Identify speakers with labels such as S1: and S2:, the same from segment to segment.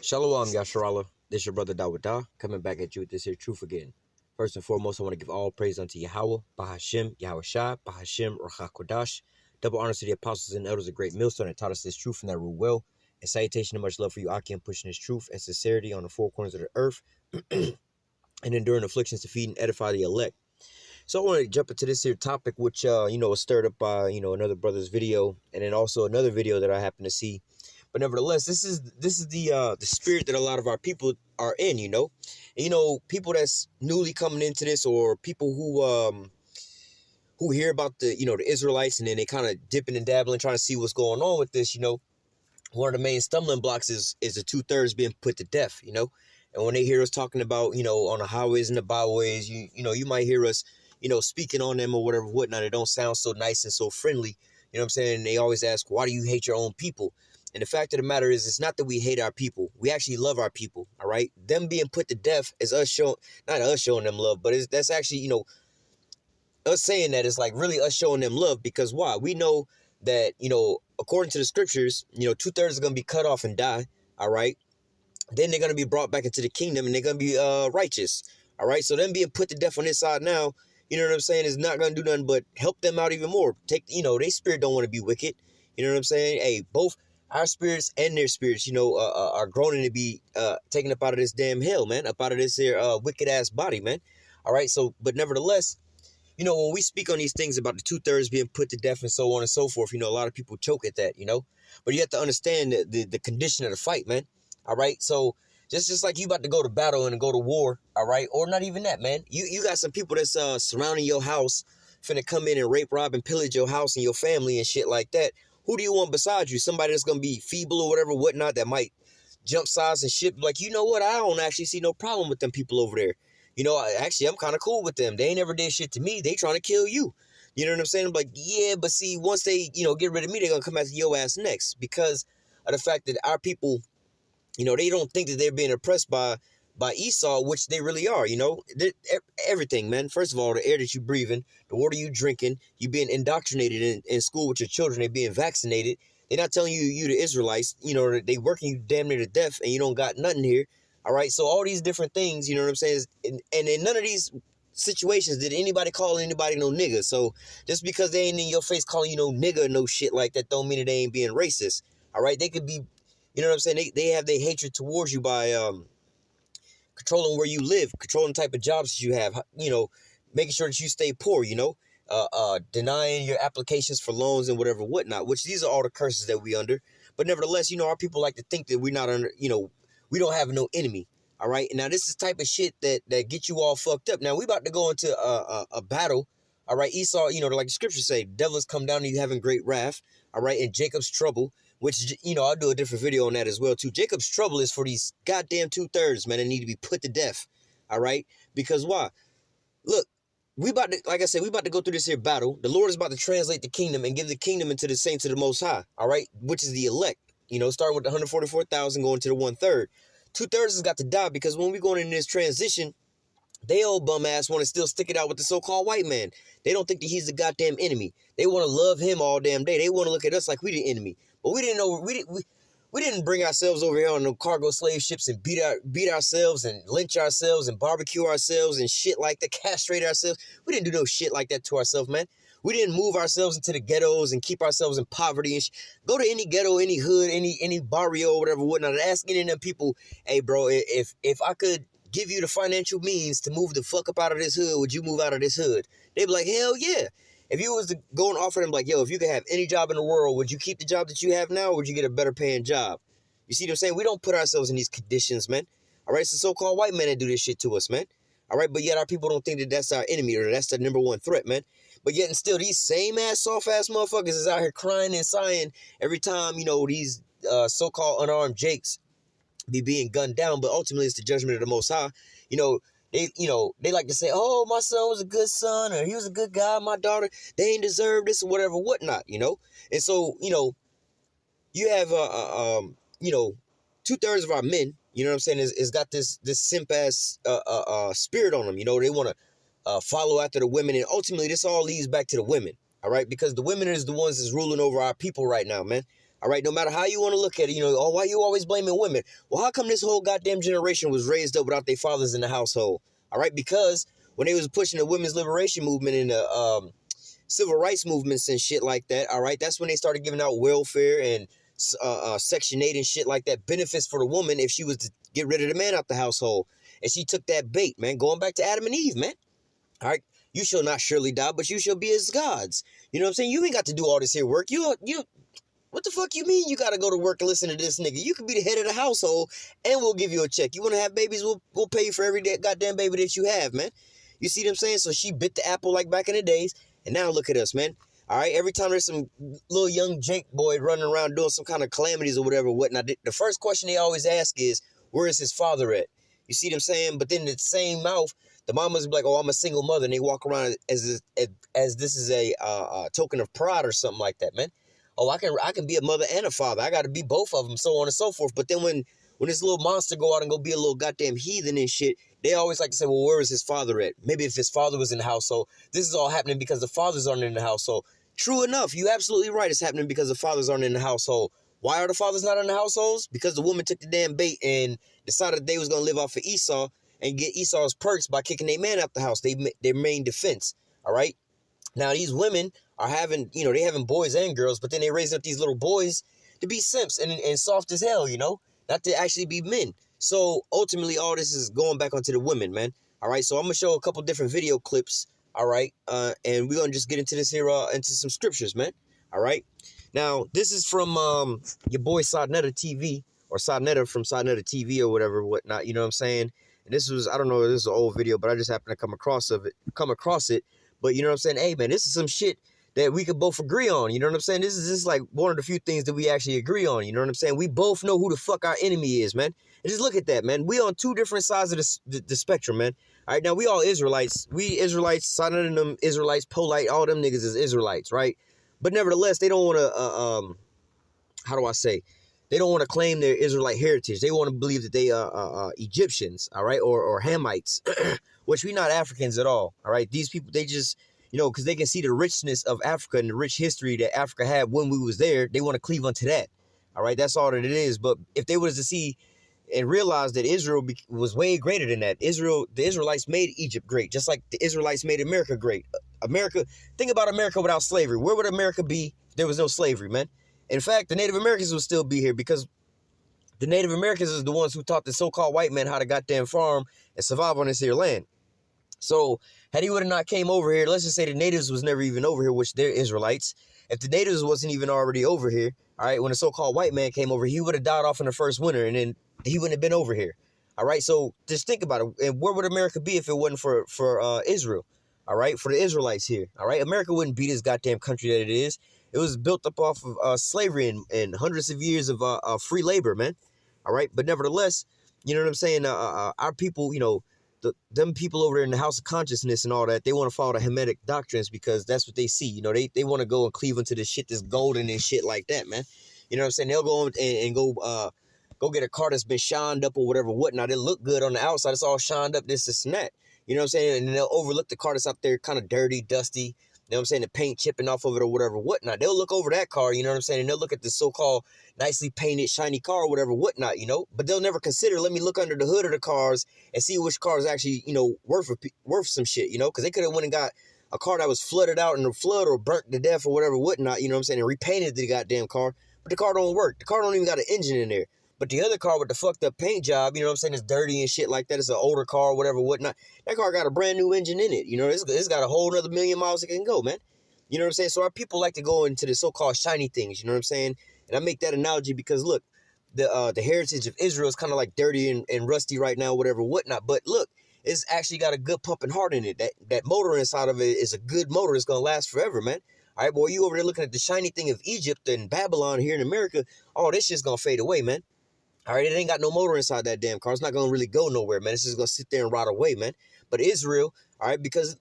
S1: Shalom, Yasharallah. This your brother Dawadah, coming back at you with this here truth again. First and foremost, I want to give all praise unto Yahawah, Bahashim, YAHAWASHI, Bahashim, Rachakodash. Double honors to the apostles and elders of great millstone that taught us this truth and that rule well. And salutation and much love for you, Aki, and pushing this truth and sincerity on the four corners of the earth and enduring afflictions to feed and edify the elect. So I want to jump into this here topic, which, was stirred up by, another brother's video, and then also another video that I happened to see. But nevertheless, this is the spirit that a lot of our people are in, and, people that's newly coming into this, or people who hear about the Israelites, and then they kind of dipping and dabbling, trying to see what's going on with this. One of the main stumbling blocks is the 2/3 being put to death, and when they hear us talking about, on the highways and the byways, you might hear us, speaking on them or whatever, whatnot. It don't sound so nice and so friendly. You know what I'm saying? They always ask, why do you hate your own people? And the fact of the matter is, it's not that we hate our people. We actually love our people, all right? Them being put to death is us showing, not us showing them love, but that's actually, us saying that is like really us showing them love. Because why? We know that, according to the scriptures, 2/3 are going to be cut off and die, all right? Then they're going to be brought back into the kingdom, and they're going to be righteous, all right? So them being put to death on this side now, you know what I'm saying, is not going to do nothing but help them out even more. Their spirit don't want to be wicked. You know what I'm saying? Hey, both our spirits and their spirits, are groaning to be taken up out of this damn hell, man, up out of this here wicked ass body, man. All right. So, but nevertheless, when we speak on these things about the 2/3 being put to death and so on and so forth, a lot of people choke at that, but you have to understand the condition of the fight, man. All right. So just like you about to go to battle and go to war. All right. Or not even that, man. You got some people that's surrounding your house, finna come in and rape, rob, and pillage your house and your family and shit like that. Who do you want beside you? Somebody that's going to be feeble or whatever, whatnot, that might jump sides and shit. Like, you know what? I don't actually see no problem with them people over there. I'm kind of cool with them. They ain't never did shit to me. They trying to kill you. You know what I'm saying? I'm like, yeah, but see, once they, get rid of me, they're going to come after your ass next. Because of the fact that our people, they don't think that they're being oppressed by Esau, which they really are, everything, man. First of all, the air that you breathing, the water you drinking, you being indoctrinated in school with your children, they being vaccinated. They're not telling you the Israelites, they working you damn near to death and you don't got nothing here. All right. So all these different things, you know what I'm saying? And in none of these situations did anybody call anybody no nigga. So just because they ain't in your face calling you no nigga or no shit like that don't mean that they ain't being racist. All right. They could be, you know what I'm saying? They have their hatred towards you by, controlling where you live, controlling the type of jobs that you have, making sure that you stay poor, denying your applications for loans and whatever, whatnot, which these are all the curses that we under. But nevertheless, our people like to think that we're not under, we don't have no enemy. All right. Now, this is type of shit that get you all fucked up. Now, we about to go into a battle. All right. Esau, like the scriptures say, devils come down to you having great wrath. All right. And Jacob's trouble, which, I'll do a different video on that as well, too. Jacob's trouble is for these goddamn 2/3, man, that need to be put to death. All right. Because why? Look, we about to, like I said, we about to go through this here battle. The Lord is about to translate the kingdom and give the kingdom into the saints of the Most High. All right. Which is the elect, starting with the 144,000 going to the 1/3. 2/3 has got to die because when we going in this transition, they old bum ass want to still stick it out with the so-called white man. They don't think that he's the goddamn enemy. They want to love him all damn day. They want to look at us like we the enemy. But we didn't know, we didn't bring ourselves over here on no cargo slave ships and beat ourselves and lynch ourselves and barbecue ourselves and shit like that, castrate ourselves. We didn't do no shit like that to ourselves, man. We didn't move ourselves into the ghettos and keep ourselves in poverty and go to any ghetto, any hood, any barrio, whatever, whatnot, and ask any of them people, hey, bro, if I could give you the financial means to move the fuck up out of this hood, would you move out of this hood? They'd be like, hell yeah. If you was to go and offer them like, yo, if you could have any job in the world, would you keep the job that you have now, or would you get a better paying job? You see what I'm saying? We don't put ourselves in these conditions, man. All right, it's the so-called white men that do this shit to us, man. All right, but yet our people don't think that that's our enemy or that's the number one threat, man. But yet and still, these same ass, soft-ass motherfuckers is out here crying and sighing every time, these so-called unarmed jakes be being gunned down. But ultimately, it's the judgment of the Most High. They like to say, oh, my son was a good son, or he was a good guy, my daughter, they ain't deserve this or whatever, whatnot, And so, you have, 2/3 of our men, you know what I'm saying, is got this simp ass spirit on them. They want to follow after the women, and ultimately this all leads back to the women. All right, because the women is the ones that's ruling over our people right now, man. All right, no matter how you want to look at it, oh, why you always blaming women? Well, how come this whole goddamn generation was raised up without their fathers in the household? All right, because when they was pushing the women's liberation movement and the civil rights movements and shit like that, all right, that's when they started giving out welfare and Section 8 and shit like that, benefits for the woman if she was to get rid of the man out the household. And she took that bait, man, going back to Adam and Eve, man. All right, you shall not surely die, but you shall be as gods. You know what I'm saying? You ain't got to do all this here work. What the fuck you mean you gotta go to work and listen to this nigga? You could be the head of the household and we'll give you a check. You wanna have babies, we'll pay you for every goddamn baby that you have, man. You see what I'm saying? So she bit the apple like back in the days, and now look at us, man. All right, every time there's some little young Jake boy running around doing some kind of calamities or whatever, whatnot, the first question they always ask is, where is his father at? You see what I'm saying? But then in the same mouth, the mamas be like, oh, I'm a single mother, and they walk around as this is a token of pride or something like that, man. Oh, I can be a mother and a father. I got to be both of them, so on and so forth. But then when this little monster go out and go be a little goddamn heathen and shit, they always like to say, well, where is his father at? Maybe if his father was in the household. This is all happening because the fathers aren't in the household. True enough, you absolutely right. It's happening because the fathers aren't in the household. Why are the fathers not in the households? Because the woman took the damn bait and decided they was going to live off of Esau and get Esau's perks by kicking their man out the house, their main defense, all right? Now, these women are having, they having boys and girls, but then they raising up these little boys to be simps and soft as hell, not to actually be men. So, ultimately, all this is going back onto the women, man. All right, so I'm going to show a couple different video clips, all right? And we're going to just get into this here, into some scriptures, man. All right? Now, this is from your boy Sadnetta TV, or Sadnetta from Sadnetta TV or whatnot, you know what I'm saying? And this was, I don't know, this is an old video, but I just happened to come across it. But you know what I'm saying? Hey, man, this is some shit that we could both agree on. You know what I'm saying? This is just like one of the few things that we actually agree on. You know what I'm saying? We both know who the fuck our enemy is, man. And just look at that, man. We on two different sides of the spectrum, man. All right, now we all Israelites. We Israelites, Sonnet and them Israelites, Polite, all them niggas is Israelites, right? But nevertheless, they don't want to, how do I say? They don't want to claim their Israelite heritage. They want to believe that they are Egyptians, all right, or Hamites, which we not Africans at all right? These people, they just, because they can see the richness of Africa and the rich history that Africa had when we was there, they want to cleave onto that, all right? That's all that it is. But if they was to see and realize that Israel was way greater than that, the Israelites made Egypt great, just like the Israelites made America great. Think about America without slavery. Where would America be if there was no slavery, man? In fact, the Native Americans would still be here because the Native Americans is the ones who taught the so-called white man how to goddamn farm and survive on this here land. So, had he would have not came over here, let's just say the natives was never even over here, which they're Israelites. If the natives wasn't even already over here, all right, when the so-called white man came over, he would have died off in the first winter, and then he wouldn't have been over here. All right, so just think about it. And where would America be if it wasn't for Israel? All right, for the Israelites here. All right, America wouldn't be this goddamn country that it is. It was built up off of slavery and hundreds of years of free labor, man. All right, but nevertheless, you know what I'm saying? Our people, them people over there in the House of Consciousness and all that, they want to follow the Hamitic doctrines because that's what they see. They want to go and cleave into this shit that's golden and shit like that, man. You know what I'm saying? They'll go and go get a car that's been shined up or whatnot. It look good on the outside. It's all shined up, this and that. You know what I'm saying? And they'll overlook the car that's out there kind of dirty, dusty. You know what I'm saying? The paint chipping off of it or whatnot. They'll look over that car, you know what I'm saying? And they'll look at the so-called nicely painted, shiny car or whatnot, But they'll never consider, let me look under the hood of the cars and see which car is actually, worth some shit, Because they could have went and got a car that was flooded out in the flood or burnt to death or whatnot, you know what I'm saying? And repainted the goddamn car. But the car don't work. The car don't even got an engine in there. But the other car with the fucked up paint job, you know what I'm saying, it's dirty and shit like that. It's an older car, whatnot. That car got a brand new engine in it. It's got a whole nother 1,000,000 miles it can go, man. You know what I'm saying? So our people like to go into the so-called shiny things, you know what I'm saying? And I make that analogy because, look, the heritage of Israel is kind of like dirty and rusty right now, whatnot. But look, it's actually got a good pumping heart in it. That motor inside of it is a good motor. It's going to last forever, man. All right, boy, you over there looking at the shiny thing of Egypt and Babylon here in America. Oh, this shit's going to fade away, man. All right, it ain't got no motor inside that damn car. It's not going to really go nowhere, man. It's just going to sit there and rot away, man. But Israel, all right, because,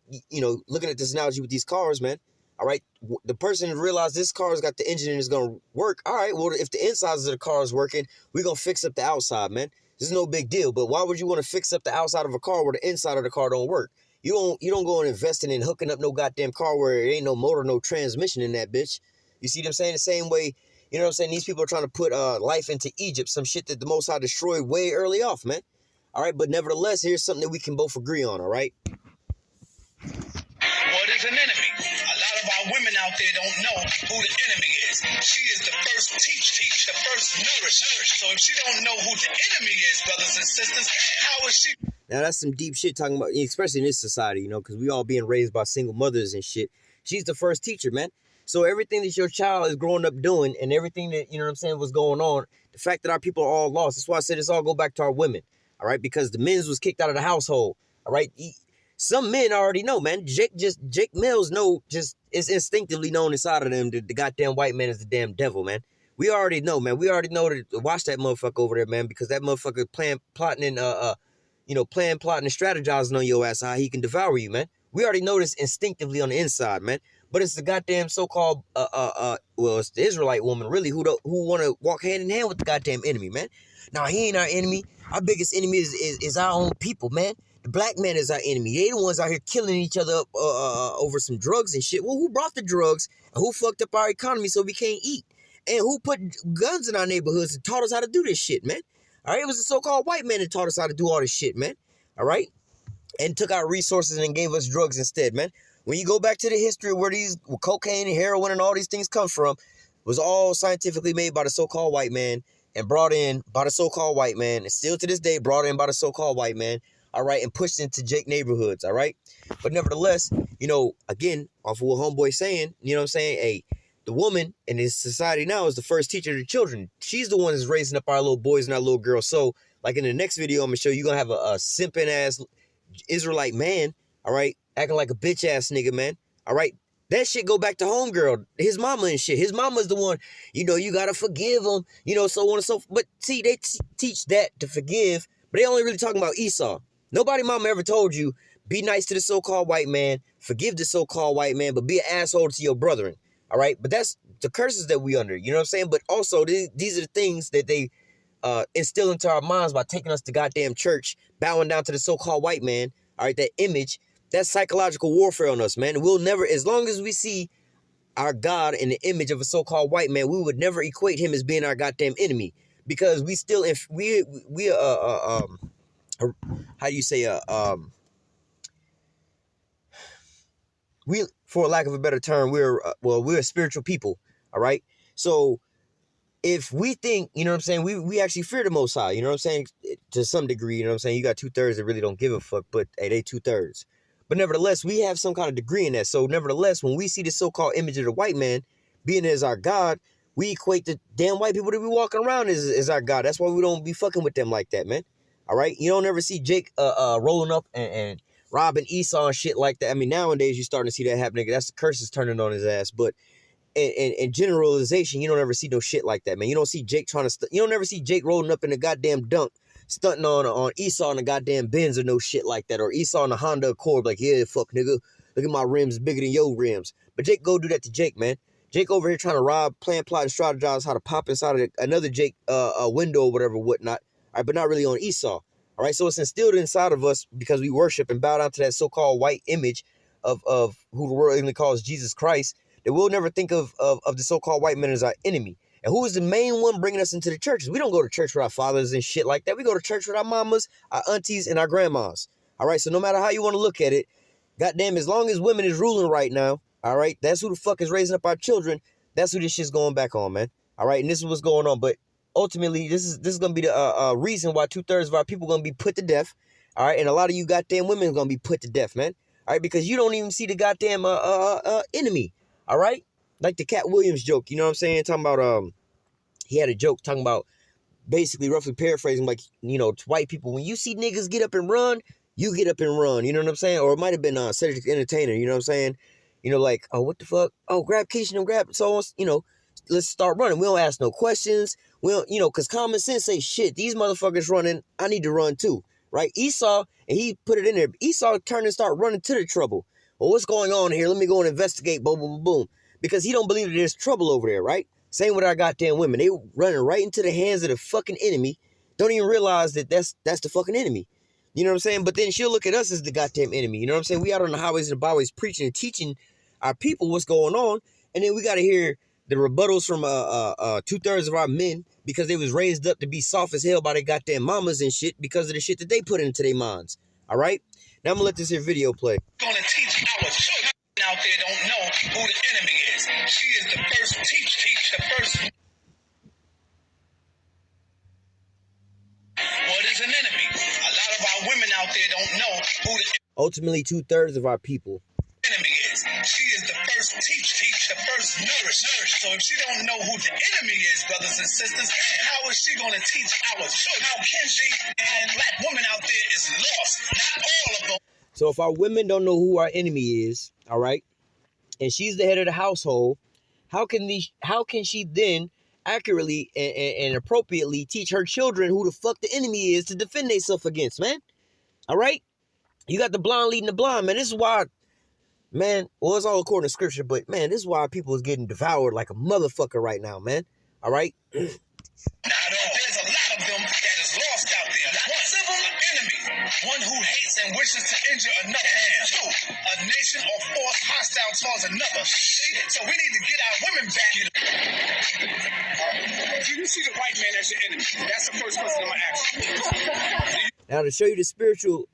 S1: looking at this analogy with these cars, man, all right, the person realized this car's got the engine and it's going to work. All right, well, if the insides of the car is working, we're going to fix up the outside, man. This is no big deal. But why would you want to fix up the outside of a car where the inside of the car don't work? You don't go and investing in hooking up no goddamn car where there ain't no motor, no transmission in that bitch. You see what I'm saying? The same way, You know what I'm saying? These people are trying to put life into Egypt, some shit that the Most High destroyed way early off, man. All right, but nevertheless, here's something that we can both agree on, all right?
S2: What is an enemy? A lot of our women out there don't know who the enemy is. She is the first teach, the first nourish. So if she don't know who the enemy is, brothers and sisters, how is she?
S1: Now, that's some deep shit talking about, especially in this society, you know, because we all being raised by single mothers and shit. She's the first teacher, man. So everything that your child is growing up doing and everything that, you know what I'm saying, was going on, the fact that our people are all lost, that's why I said it's all go back to our women, all right? Because the men's was kicked out of the household, all right? Some men already know, man. Jake Mills know, just it's instinctively known inside of them that the goddamn white man is the damn devil, man. We already know, man. We already know to watch that motherfucker over there, man, because that motherfucker plotting, and strategizing on your ass how he can devour you, man. We already know this instinctively on the inside, man. But it's the goddamn so-called it's the Israelite woman really who want to walk hand in hand with the goddamn enemy, man. Now he ain't our enemy. Our biggest enemy is our own people, man. The black man is our enemy. They the ones out here killing each other up over some drugs and shit. Well, who brought the drugs? And who fucked up our economy so we can't eat? And who put guns in our neighborhoods and taught us how to do this shit, man? All right, it was the so-called white man that taught us how to do all this shit, man. All right? And took our resources and gave us drugs instead, man. When you go back to the history of where cocaine and heroin and all these things come from, was all scientifically made by the so-called white man and brought in by the so-called white man, and still to this day brought in by the so-called white man, all right, and pushed into Jake neighborhoods, all right? But nevertheless, you know, again, off of what homeboy's saying, you know what I'm saying? Hey, the woman in this society now is the first teacher to the children. She's the one that's raising up our little boys and our little girls. So, like in the next video, I'm going to show you, going to have a simping ass Israelite man, all right, acting like a bitch ass nigga, man, all right? That shit go back to homegirl, his mama and shit. His mama's the one, you know, you got to forgive him, you know, so on and so forth. But see, they teach that to forgive, but they only really talking about Esau. Nobody mama ever told you, be nice to the so-called white man, forgive the so-called white man, but be an asshole to your brethren, all right? But that's the curses that we under, you know what I'm saying? But also, these are the things that they instill into our minds by taking us to goddamn church, bowing down to the so-called white man, all right, that image. That's psychological warfare on us, man. We'll never, as long as we see our God in the image of a so-called white man, we would never equate him as being our goddamn enemy, because we still, if we how do you say, we, for lack of a better term, we're a spiritual people, all right? So if we think, you know what I'm saying, we actually fear the Most High, you know what I'm saying, to some degree, you know what I'm saying? You got 2/3 that really don't give a fuck, but hey, they 2/3. But nevertheless, we have some kind of degree in that. So nevertheless, when we see the so-called image of the white man being as our God, we equate the damn white people that be walking around as our God. That's why we don't be fucking with them like that, man. All right? You don't ever see Jake rolling up and robbing Esau and shit like that. I mean, nowadays you're starting to see that happening. That's the curses turning on his ass. But in generalization, you don't ever see no shit like that, man. You don't see Jake you don't ever see Jake rolling up in a goddamn dunk, stunting on Esau in a goddamn Benz or no shit like that, or Esau in a Honda Accord, like, yeah, fuck nigga, look at my rims bigger than your rims. But Jake go do that to Jake, man. Jake over here trying to rob, plan, plot, and strategize how to pop inside of another Jake a window or whatever, whatnot, all right, but not really on Esau, all right? So it's instilled inside of us because we worship and bow down to that so-called white image of who the world even calls Jesus Christ, that we'll never think of the so-called white man as our enemy. And who is the main one bringing us into the churches? We don't go to church with our fathers and shit like that. We go to church with our mamas, our aunties, and our grandmas. All right, so no matter how you want to look at it, goddamn, as long as women is ruling right now, all right, that's who the fuck is raising up our children. That's who this shit's going back on, man. All right, and this is what's going on. But ultimately, this is going to be the reason why 2/3 of our people going to be put to death. All right, and a lot of you goddamn women are going to be put to death, man. All right, because you don't even see the goddamn enemy. All right, like the Cat Williams joke, you know what I'm saying? Talking about he had a joke talking about, basically roughly paraphrasing, like, you know, to white people, when you see niggas get up and run, you get up and run. You know what I'm saying? Or it might have been Cedric the Entertainer. You know what I'm saying? You know, like, oh, what the fuck? Oh, grab Keisha and grab so on. You know, let's start running. We don't ask no questions. We don't, you know, because common sense say, shit, these motherfuckers running, I need to run too, right? Esau, and he put it in there. Esau turned and started running to the trouble. Well, what's going on here? Let me go and investigate. Boom, boom, boom. Because he don't believe that there's trouble over there, right? Same with our goddamn women. They running right into the hands of the fucking enemy. Don't even realize that that's the fucking enemy. You know what I'm saying? But then she'll look at us as the goddamn enemy. You know what I'm saying? We out on the highways and the byways preaching and teaching our people what's going on. And then we got to hear the rebuttals from 2/3 of our men because they was raised up to be soft as hell by their goddamn mamas and shit because of the shit that they put into their minds. All right? Now I'm gonna let this here video play.
S2: Gonna teach our children out there don't know who the enemy is. She is the first teach the first. What is an enemy? A lot of our women out there don't know who the
S1: Ultimately, 2/3 of our people.
S2: enemy is. She is the first teach the first nourish. So if she don't know who the enemy is, brothers and sisters, how is she gonna teach our children? How can she? And black woman out there is lost. Not all of them.
S1: So if our women don't know who our enemy is, all right, and she's the head of the household, how can she then accurately and appropriately teach her children who the fuck the enemy is to defend themselves against, man? All right? You got the blind leading the blind, man. This is why, man, well, it's all according to scripture, but man, this is why people is getting devoured like a motherfucker right now, man. All right?
S2: Now, there's a lot of them that is lost out there. One civil enemy, one who hates and wishes to injure another. Two, a nation or force hostile towards another. See? So we need to get our women back. Do you see the white man as your enemy? That's the first question I'm gonna ask you.
S1: Now, to show you the spiritual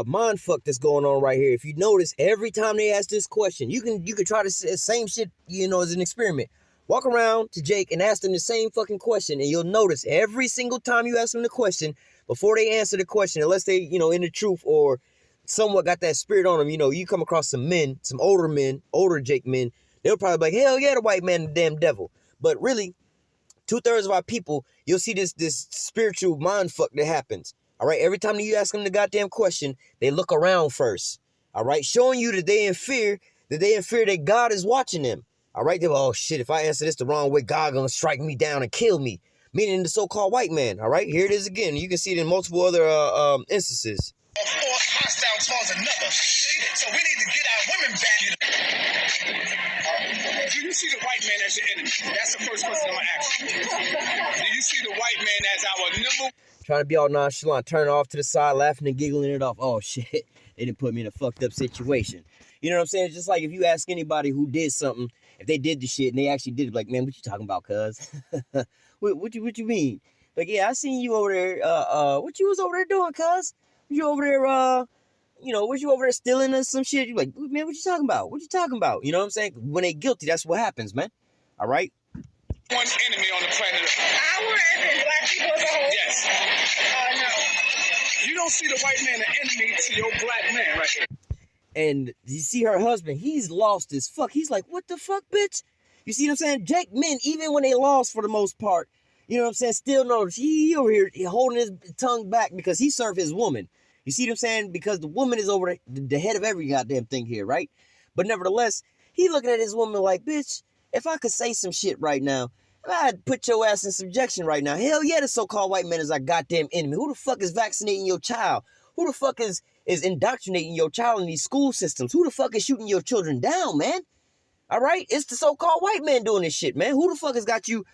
S1: mind fuck that's going on right here, if you notice, every time they ask this question, you can try the same shit, you know, as an experiment. Walk around to Jake and ask them the same fucking question, and you'll notice every single time you ask them the question, before they answer the question, unless they, you know, in the truth or somewhat got that spirit on them, you know, you come across some men, some older Jake men, they'll probably be like, hell yeah, the white man, the damn devil. But really, 2/3 of our people, you'll see this spiritual mind fuck that happens. All right, every time you ask them the goddamn question, they look around first. All right, showing you that they in fear that God is watching them. All right, they're like, oh shit, if I answer this the wrong way, God gonna strike me down and kill me. Meaning the so-called white man. All right, here it is again. You can see it in multiple other instances.
S2: Or force hostile towards another. See? So we need to get our women back. Do you see the white man as your enemy? That's the first question I'm gonna ask you. Do you see the white man as our number?
S1: Trying to be all nonchalant, turning off to the side, laughing and giggling it off. Oh shit, they didn't put me in a fucked up situation. You know what I'm saying? It's just like if you ask anybody who did something, if they did the shit and they actually did it, like, man, what you talking about, cuz? what you mean? Like, yeah, I seen you over there. What you was over there doing, cuz? You over there, you know, was you over there stealing or some shit? You like, man, what you talking about? What you talking about? You know what I'm saying? When they guilty, that's what happens, man. All right?
S2: One enemy on the planet Earth.
S3: Our and black people as a whole?
S2: Yes.
S3: No.
S2: You don't see the white man an enemy to your black man right here.
S1: And you see her husband, he's lost as fuck. He's like, what the fuck, bitch? You see what I'm saying? Jake men, even when they lost for the most part, you know what I'm saying, still knows he over here holding his tongue back because he served his woman. You see what I'm saying? Because the woman is over the head of every goddamn thing here, right? But nevertheless, he looking at his woman like, bitch, if I could say some shit right now, I'd put your ass in subjection right now. Hell yeah, the so-called white man is our goddamn enemy. Who the fuck is vaccinating your child? Who the fuck is indoctrinating your child in these school systems? Who the fuck is shooting your children down, man? All right? It's the so-called white man doing this shit, man. Who the fuck has got you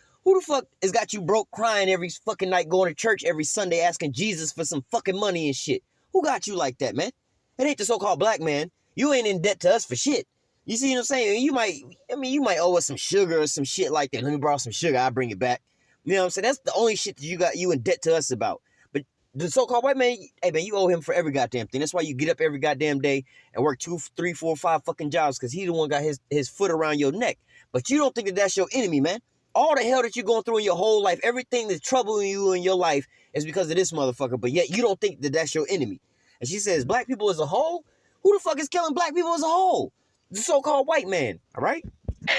S1: broke crying every fucking night, going to church every Sunday asking Jesus for some fucking money and shit? Who got you like that, man? It ain't the so-called black man. You ain't in debt to us for shit. You see what I'm saying? You might owe us some sugar or some shit like that. Let me borrow some sugar, I'll bring it back. You know what I'm saying? That's the only shit that you in debt to us about. But the so-called white man, hey man, you owe him for every goddamn thing. That's why you get up every goddamn day and work 2, 3, 4, 5 fucking jobs, because he the one got his foot around your neck. But you don't think that that's your enemy, man. All the hell that you're going through in your whole life, everything that's troubling you in your life is because of this motherfucker. But yet you don't think that that's your enemy. And she says, black people as a whole? Who the fuck is killing black people as a whole? The so-called white man, all right?
S2: Oh,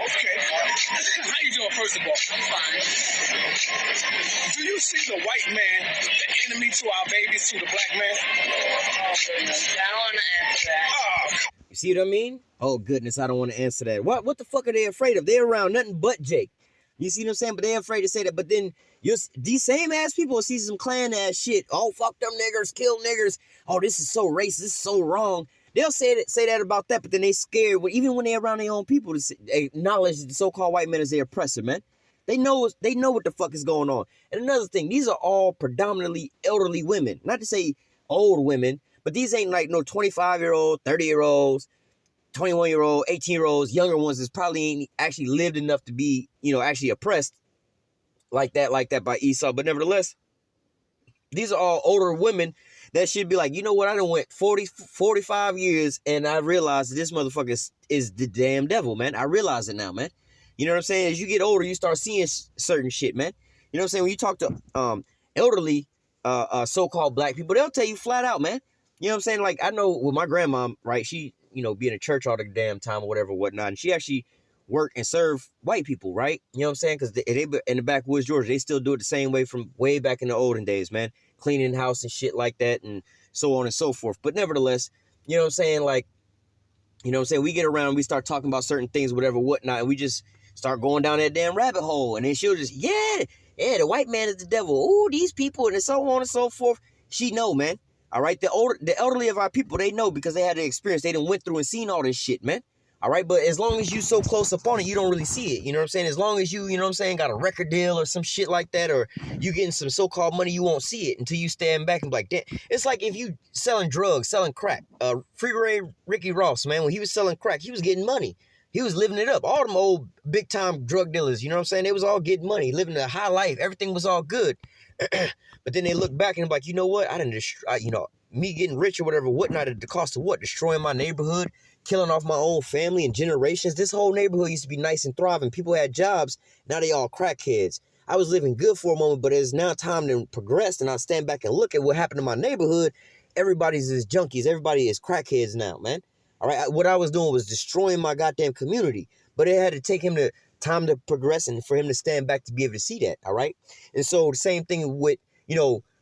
S2: okay. How you doing, first of all? I'm fine. Do you see the white man, the enemy to our babies, to the black man? Oh, goodness. I don't want to answer that. Oh.
S1: You see what I mean? Oh, goodness, I don't want to answer that. What the fuck are they afraid of? They're around nothing but Jake. You see what I'm saying? But they're afraid to say that. But then these same ass people will see some Klan ass shit. Oh, fuck them niggers, kill niggers. Oh, this is so racist. This is so wrong. They'll say that about that, but then they scared. Even when they're around their own people, they acknowledge the so-called white man as their oppressor, man. They know what the fuck is going on. And another thing, these are all predominantly elderly women. Not to say old women, But these ain't like no 25-year-old, 30-year-olds, 21-year-old, 18-year-olds, younger ones that's probably ain't actually lived enough to be, actually oppressed like that by Esau. But nevertheless, these are all older women that should be like, you know what, I done went 45 years and I realized this motherfucker is the damn devil, man. I realize it now, man. You know what I'm saying? As you get older, you start seeing certain shit, man. You know what I'm saying? When you talk to elderly so-called black people, they'll tell you flat out, man. You know what I'm saying? Like, I know with my grandma, right, she, be in a church all the damn time or whatever, whatnot, and she actually work and serve white people, right? You know what I'm saying? Because they in the backwoods Georgia, they still do it the same way from way back in the olden days, man. Cleaning house and shit like that and so on and so forth. But nevertheless, you know what I'm saying? Like, you know what I'm saying? We get around, we start talking about certain things, whatever, whatnot, and we just start going down that damn rabbit hole. And then she'll just, yeah, the white man is the devil. Ooh, these people and so on and so forth. She know, man. All right? The elderly of our people, they know because they had the experience. They done went through and seen all this shit, man. All right, but as long as you so close up on it, you don't really see it. You know what I'm saying? As long as you know what I'm saying, got a record deal or some shit like that, or you getting some so-called money, you won't see it until you stand back and be like, damn. It's like if you selling drugs, selling crack. Freeway Ricky Ross, man, when he was selling crack, he was getting money. He was living it up. All them old big-time drug dealers, you know what I'm saying? They was all getting money, living a high life. Everything was all good. But then they look back and be like, you know what? I didn't destroy, me getting rich or whatever, whatnot, at the cost of what? Destroying my neighborhood, killing off my own family and generations. This whole neighborhood used to be nice and thriving. People had jobs. Now they all crackheads. I was living good for a moment, but it's now time to progress, and I stand back and look at what happened to my neighborhood. Everybody's is junkies. Everybody is crackheads now, man. All right, what I was doing was destroying my goddamn community, but it had to take him the time to progress and for him to stand back to be able to see that, all right? And so the same thing with,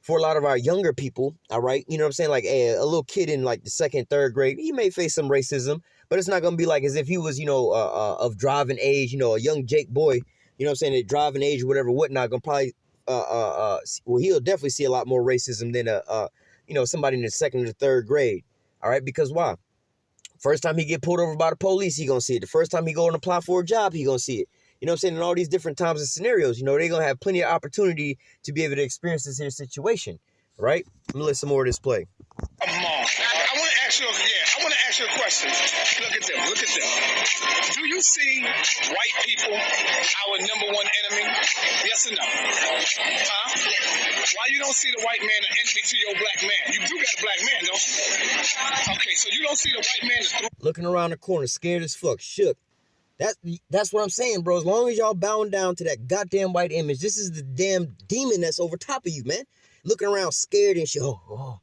S1: for a lot of our younger people, all right, you know what I'm saying? Like a little kid in like the 2nd, 3rd grade, he may face some racism, but it's not going to be like as if he was, of driving age, a young Jake boy, you know what I'm saying, at driving age or whatever, whatnot, going to probably, well, he'll definitely see a lot more racism than, somebody in the 2nd or 3rd grade, all right? Because why? First time he get pulled over by the police, he going to see it. The first time he go and apply for a job, he going to see it. You know what I'm saying? In all these different times and scenarios, they're going to have plenty of opportunity to be able to experience this here situation, right? Let me let some more of this play.
S2: Come on. I want to ask you a question. Look at them. Do you see white people our number one enemy? Yes or no? Huh? Why you don't see the white man an enemy to your black man? You do got a black man, don't you? Okay, so you don't see the white man as
S1: looking around the corner, scared as fuck, shook. That's what I'm saying, bro. As long as y'all bowing down to that goddamn white image, this is the damn demon that's over top of you, man. Looking around scared and shit. Oh,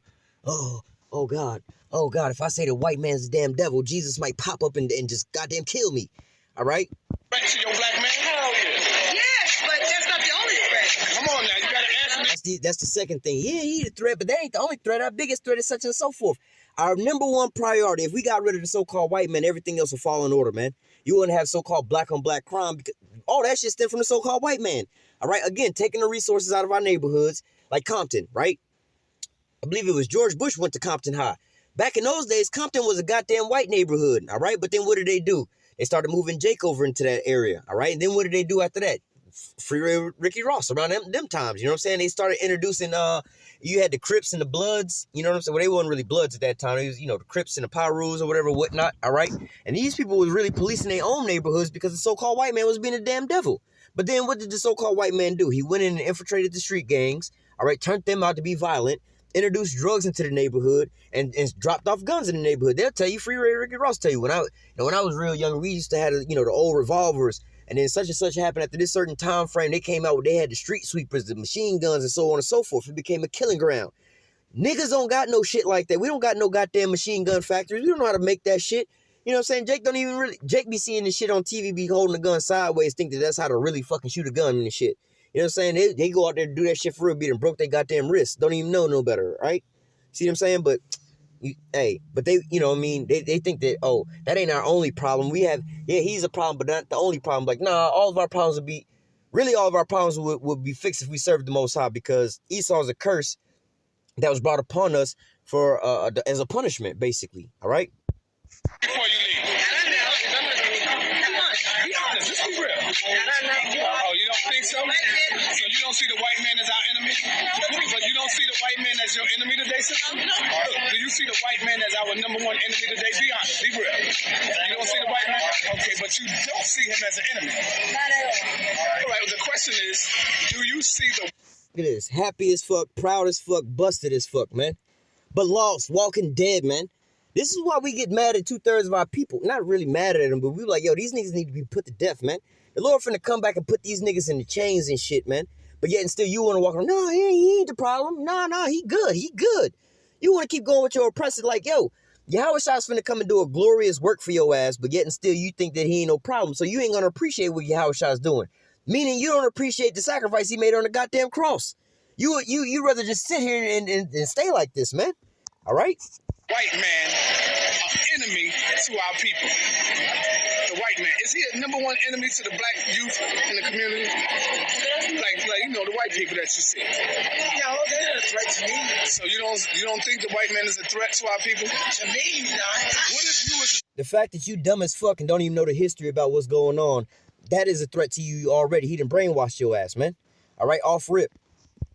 S1: God. Oh, God, if I say the white man's the damn devil, Jesus might pop up and just goddamn kill me. All right?
S2: threat to your black man? Hell yeah. Yes, but that's not the only threat. Come on now, you gotta answer me.
S1: That's the second thing. Yeah, he's a threat, but that ain't the only threat. Our biggest threat is such and so forth. Our number one priority, if we got rid of the so-called white man, everything else will fall in order, man. You wouldn't have so-called black-on-black crime because all that shit stemmed from the so-called white man. All right? Again, taking the resources out of our neighborhoods, like Compton, right? I believe it was George Bush went to Compton High. Back in those days, Compton was a goddamn white neighborhood, all right? But then what did they do? They started moving Jake over into that area, all right? And then what did they do after that? Free Ricky Ross around them times, you know what I'm saying? They started introducing, you had the Crips and the Bloods, you know what I'm saying? Well, they weren't really Bloods at that time. It was, the Crips and the Pyrus or whatever, whatnot, all right? And these people was really policing their own neighborhoods because the so-called white man was being a damn devil. But then what did the so-called white man do? He went in and infiltrated the street gangs, all right, turned them out to be violent, introduced drugs into the neighborhood, and dropped off guns in the neighborhood. They'll tell you, Free Ricky Ross tell you, when I was real young, we used to have, the old revolvers, and then such and such happened after this certain time frame. They came out, they had the street sweepers, the machine guns, and so on and so forth. It became a killing ground. Niggas don't got no shit like that. We don't got no goddamn machine gun factories. We don't know how to make that shit. You know what I'm saying? Jake be seeing this shit on TV, be holding the gun sideways, think that that's how to really fucking shoot a gun and shit. You know what I'm saying? They go out there to do that shit for real, beat and broke their goddamn wrists. Don't even know no better, right? See what I'm saying? But, but they, they think that, that ain't our only problem. We have, he's a problem, but not the only problem. Like, nah, all of our problems would be fixed if we served the Most High, because Esau is a curse that was brought upon us for as a punishment, basically, all right?
S2: Before you leave. Come on, be honest, just be real. Oh, you don't think so? So you don't see the white man as our enemy? But you don't see the white man as your enemy today, sister? Look, do you see the white man as our number one enemy today? Be honest, be real. You don't see the white man? Okay, but you don't see him as an enemy.
S3: Not at all.
S2: All right, well, the question is, do you see the...
S1: Look at this. Happy as fuck, proud as fuck, busted as fuck, man. But lost, walking dead, man. This is why we get mad at 2/3 of our people. Not really mad at them, but we like, yo, these niggas need to be put to death, man. The Lord finna come back and put these niggas in the chains and shit, man. But yet and still you want to walk around, no, he ain't the problem. No, he good, he good. You want to keep going with your oppressor like, yo, YAHAWASHI's finna come and do a glorious work for your ass, but yet and still you think that he ain't no problem. So you ain't gonna appreciate what YAHAWASHI's doing. Meaning you don't appreciate the sacrifice he made on the goddamn cross. You rather just sit here and stay like this, man. All right?
S2: white man an enemy to our people? The white man. Is he a number one enemy to the black youth in the community? Like you know, the white people that you see.
S4: No, they're not a threat to me.
S2: So you don't think the white man is a threat to our people?
S4: To me, not.
S2: What if you was...
S1: The fact that you dumb as fuck and don't even know the history about what's going on, that is a threat to you already. He done brainwashed your ass, man. All right, off rip.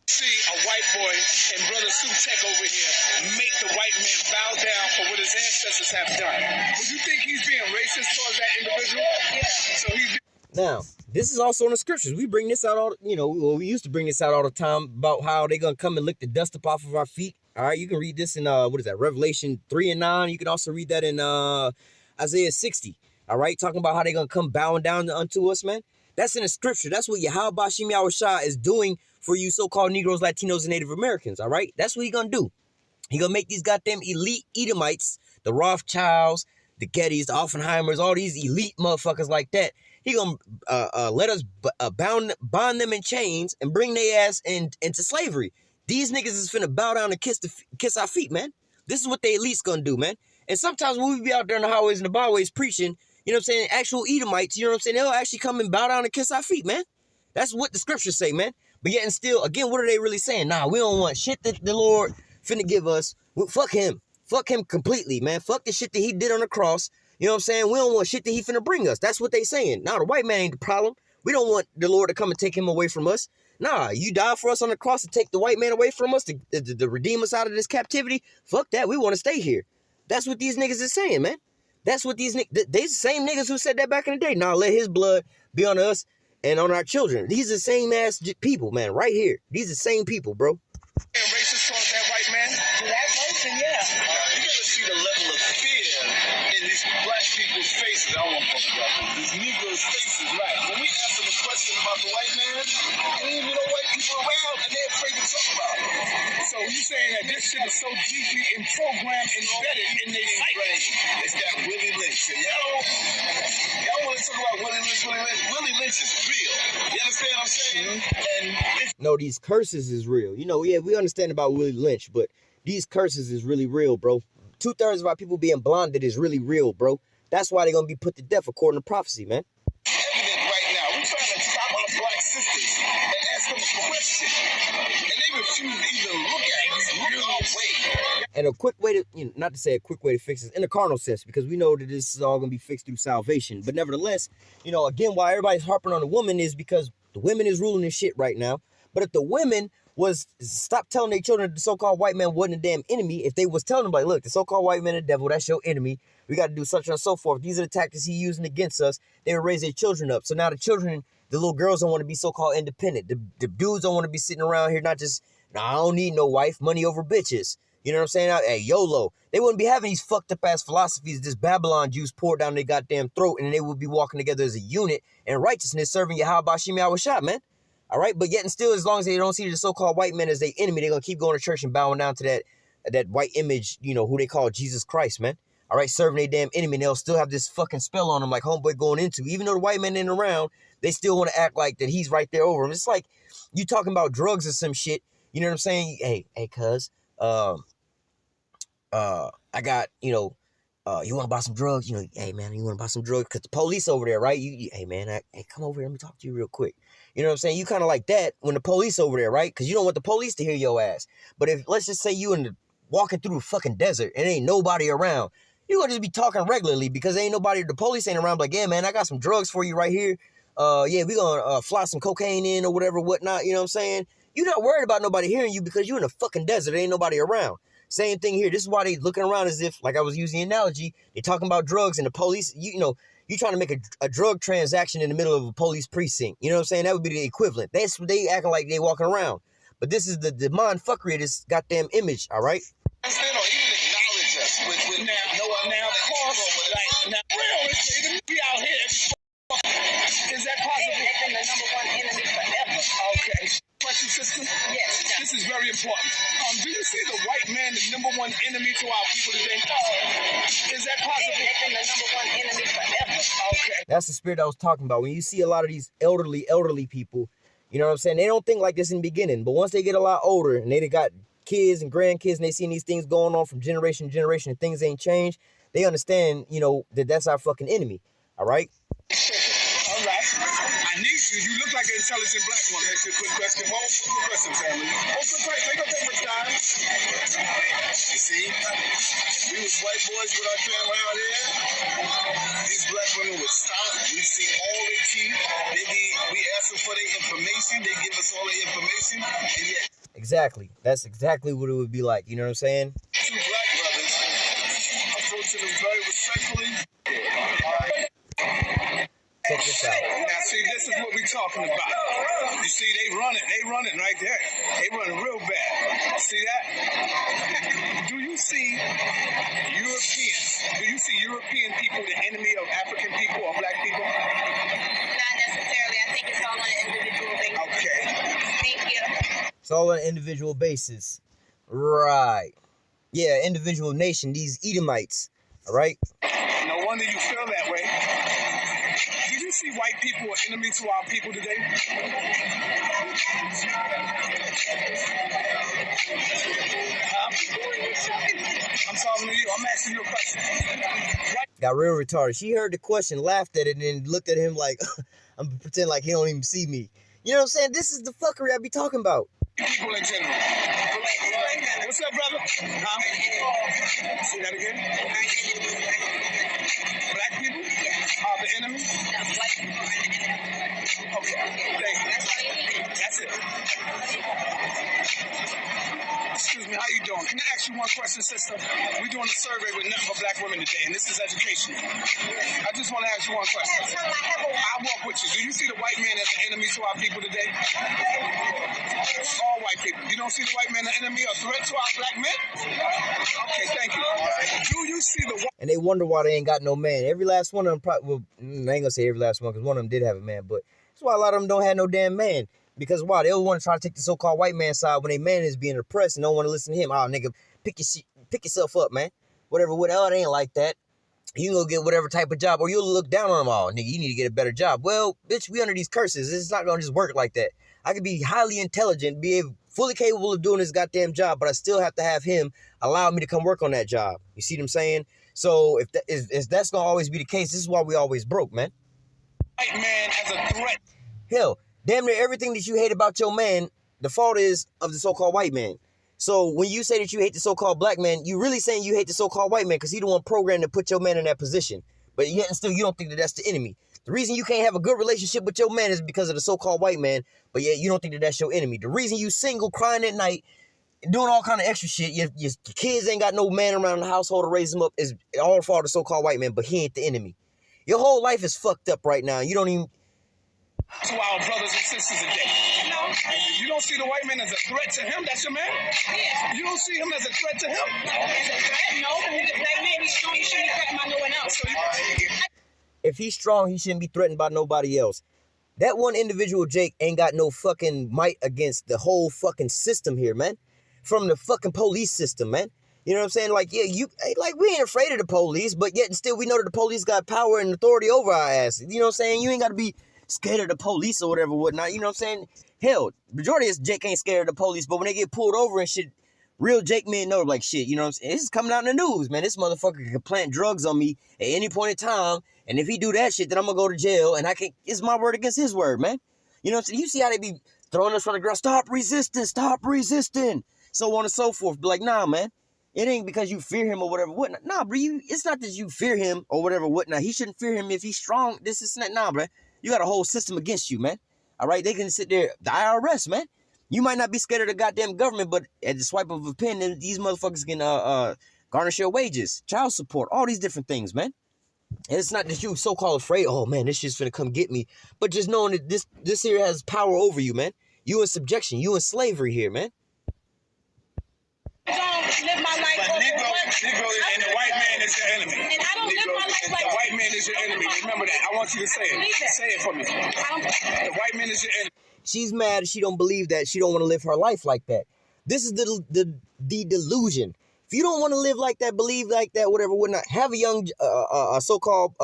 S2: See a white boy and Brother Sutek over here make the white man bow down for what his ancestors have done. Would you think he's being racist towards that individual? Yeah. So he's...
S1: Now, this is also in the scriptures. We bring this out all, we used to bring this out all the time about how they're going to come and lick the dust up off of our feet. All right, you can read this in, Revelation 3 and 9. You can also read that in Isaiah 60. All right, talking about how they're going to come bowing down unto us, man. That's in the scripture. That's what YAHAWASHI is doing for you so-called Negroes, Latinos, and Native Americans, all right? That's what he's going to do. He's going to make these goddamn elite Edomites, the Rothschilds, the Gettys, the Oppenheimers, all these elite motherfuckers like that. He going to let us bond them in chains and bring their ass into slavery. These niggas is finna bow down and kiss our feet, man. This is what the elite's going to do, man. And sometimes when we be out there in the highways and the byways preaching, you know what I'm saying, actual Edomites, you know what I'm saying, they'll actually come and bow down and kiss our feet, man. That's what the scriptures say, man. But yet and still, again, what are they really saying? Nah, we don't want shit that the Lord finna give us. Well, fuck him. Fuck him completely, man. Fuck the shit that he did on the cross. You know what I'm saying? We don't want shit that he finna bring us. That's what they saying. Nah, the white man ain't the problem. We don't want the Lord to come and take him away from us. Nah, you died for us on the cross to take the white man away from us, to redeem us out of this captivity. Fuck that. We want to stay here. That's what these niggas is saying, man. That's what these niggas, they the same niggas who said that back in the day. Nah, let his blood be on us and on our children. These are the same ass people, man, right here. These are the same people, bro.
S2: Racist towards that white man?
S4: To that person, yeah.
S2: You gotta see the level of fear in these black people's faces. I won't talk about these Negroes' faces, right? When we ask them a question about the white man, there ain't even no white people around, and they're afraid to talk about it. So you saying that this shit is so deeply programmed, embedded in their psyche? It's that Willie Lynch. And y'all want to talk about Willie Lynch? Willie Lynch is real. You understand what I'm saying? And
S1: no, these curses is real. You know, yeah, we understand about Willie Lynch, but these curses is really real, bro. 2/3 of our people being blinded is really real, bro. That's why they're going to be put to death according to prophecy, man.
S2: Evident right now. We're trying to stop our black sisters and ask them a question. And they refuse to even look at us, look our way.
S1: And a quick way to, not to say a quick way to fix this in a carnal sense, because we know that this is all going to be fixed through salvation. But nevertheless, again, why everybody's harping on the woman is because the women is ruling this shit right now. But if the women was stop telling their children the so-called white man wasn't a damn enemy, if they was telling them, like, look, the so-called white man is the devil, that's your enemy, we got to do such and so forth, these are the tactics he's using against us, they would raise their children up. So now the children, the little girls don't want to be so-called independent. The dudes don't want to be sitting around here not just, I don't need no wife, money over bitches. You know what I'm saying? Hey, YOLO. They wouldn't be having these fucked up ass philosophies, this Babylon juice poured down their goddamn throat, and they would be walking together as a unit in righteousness, serving YAHAWASHI, man. All right, but yet and still, as long as they don't see the so-called white men as their enemy, they're going to keep going to church and bowing down to that white image, who they call Jesus Christ, man. All right, serving their damn enemy, and they'll still have this fucking spell on them like homeboy going into. Even though the white man ain't around, they still want to act like that he's right there over them. It's like you talking about drugs or some shit, you know what I'm saying? Hey, cuz, I got, you want to buy some drugs? Hey, man, you want to buy some drugs? Because the police over there, right? Hey, man, hey, come over here. Let me talk to you real quick. You know what I'm saying? You kind of like that when the police over there, right? Because you don't want the police to hear your ass. But if, let's just say you walking through the fucking desert and ain't nobody around, you gonna just be talking regularly because ain't nobody, the police ain't around. Like, yeah, man, I got some drugs for you right here. Yeah, we gonna fly some cocaine in or whatever, whatnot. You know what I'm saying? You're not worried about nobody hearing you because you're in a fucking desert. There ain't nobody around. Same thing here. This is why they looking around as if, like I was using the analogy, they talking about drugs and the police, you know, you trying to make a drug transaction in the middle of a police precinct. You know what I'm saying? That would be the equivalent. That's what they acting like they walking around. But this is the mind fuckery of this goddamn image, all right?
S2: Understand or even acknowledge us with now, course, like, now, real, we out here. Is that possible?
S3: They've been the number one enemy forever.
S2: Okay. Question, sister?
S3: Yes.
S2: This is very important. Do you see the white man the number one enemy to our people today? Is that possible?
S3: They've been the number one enemy forever.
S2: Okay.
S1: That's the spirit I was talking about. When you see a lot of these elderly people, you know what I'm saying? They don't think like this in the beginning. But once they get a lot older and they got kids and grandkids and they seen these things going on from generation to generation and things ain't changed, they understand, you know, that that's our fucking enemy. All right?
S2: All right. I need you. You look like an intelligent black woman. That's a good question. What was the question, family? What's the question? Take your favorite time. You see, we was white boys with our family out here. These black women would stop. We see all their teeth. We ask them for their information. They give us all their information. And yet,
S1: Exactly. That's exactly what it would be like. You know what I'm saying?
S2: two black brothers approaching them very respectfully. All right.
S1: Check this out.
S2: Now, see, this is what we're talking about. You see, they running right there. They running real bad. See that? Do you see Europeans? Do you see European people the enemy of African people or black people?
S3: Not necessarily. I think it's all on an individual basis.
S2: Okay.
S3: Thank you.
S1: It's all on an individual basis. Right. Yeah, individual nation, these Edomites. All right?
S2: No wonder you feel that way. Do you see white people are enemy to our people today? Huh? I'm talking to you. I'm asking you a question.
S1: Got real retarded. She heard the question, laughed at it, and then looked at him like, I'm pretending like he don't even see me. You know what I'm saying? This is the fuckery I be talking about.
S2: People in general. What's up, brother? Huh? Say that again. Black people are the enemy?
S3: No, white people are the enemy.
S2: Okay. Thank you.
S3: That's all you need.
S2: That's it. Excuse me, how you doing? Can I ask you one question, sister? We're doing a survey with nothing but black women today, and this is educational. I just want to ask you one question. I'll walk with you. Do you see the white man as an enemy to our people today? All white people. You don't see the white man as an enemy or threat to our black men? Okay, thank you. Do you see the white...
S1: And they wonder why they ain't got no man. Every last one of them probably, well, I ain't gonna say every last one, because one of them did have a man, but that's why a lot of them don't have no damn man. Because why? They don't want to try to take the so-called white man side when a man is being oppressed and don't want to listen to him. Oh, nigga, pick yourself up, man. Whatever, it ain't like that. You can go get whatever type of job, or you'll look down on them all. Nigga, you need to get a better job. Well, bitch, we under these curses. It's not going to just work like that. I could be highly intelligent, be fully capable of doing this goddamn job, but I still have to have him allow me to come work on that job. You see what I'm saying? So if that's going to always be the case, this is why we always broke, man.
S2: white man as a threat?
S1: Hell, damn near everything that you hate about your man, the fault is of the so-called white man. So when you say that you hate the so-called black man, you really saying you hate the so-called white man because he the one programmed to put your man in that position. But yet and still, you don't think that that's the enemy. The reason you can't have a good relationship with your man is because of the so-called white man, but yet you don't think that that's your enemy. The reason you single, crying at night, doing all kind of extra shit, your kids ain't got no man around the household to raise them up, is all for the so-called white man, but he ain't the enemy. Your whole life is fucked up right now. You don't even...
S2: To our brothers and sisters today. No. You don't see the white man as a threat to him? That's your man?
S3: Yeah.
S2: You don't see him as a threat to him?
S3: As a threat? No. If the black man is strong, he shouldn't be threatened by no one else.
S1: If he's strong, he shouldn't be threatened by nobody else. That one individual, Jake, ain't got no fucking might against the whole fucking system here, man. From the fucking police system, man. You know what I'm saying? Like, yeah, we ain't afraid of the police, but yet and still we know that the police got power and authority over our ass. You know what I'm saying? You ain't got to be scared of the police or whatever, whatnot. You know what I'm saying? Hell, majority of Jake ain't scared of the police, but when they get pulled over and shit, real Jake men know, like, shit, you know what I'm saying? This is coming out in the news, man. This motherfucker can plant drugs on me at any point in time, and if he do that shit, then I'm gonna go to jail, and it's my word against his word, man. You know what I'm saying? You see how they be throwing us from the ground, stop resisting, so on and so forth. Be like, nah, man. It ain't because you fear him or whatever, whatnot. Nah, bro, it's not that you fear him or whatever, whatnot. He shouldn't fear him if he's strong. This is not, nah, bro. You got a whole system against you, man. All right, they can sit there, the IRS, man. You might not be scared of the goddamn government, but at the swipe of a pen, then these motherfuckers can garnish your wages, child support, all these different things, man. And it's not that you so-called afraid, oh man, this shit's finna come get me. But just knowing that this here has power over you, man. You in subjection, you in slavery here, man.
S3: I don't live my life
S2: But Negro and the white man is your enemy.
S3: And I don't live my life like
S2: The white man is your enemy. Remember that. I want you to say it. Say it for me. The white man is your enemy.
S1: She's mad. She don't believe that. She don't want to live her life like that. This is the delusion. If you don't want to live like that, believe like that, whatever, whatnot, have a young, so-called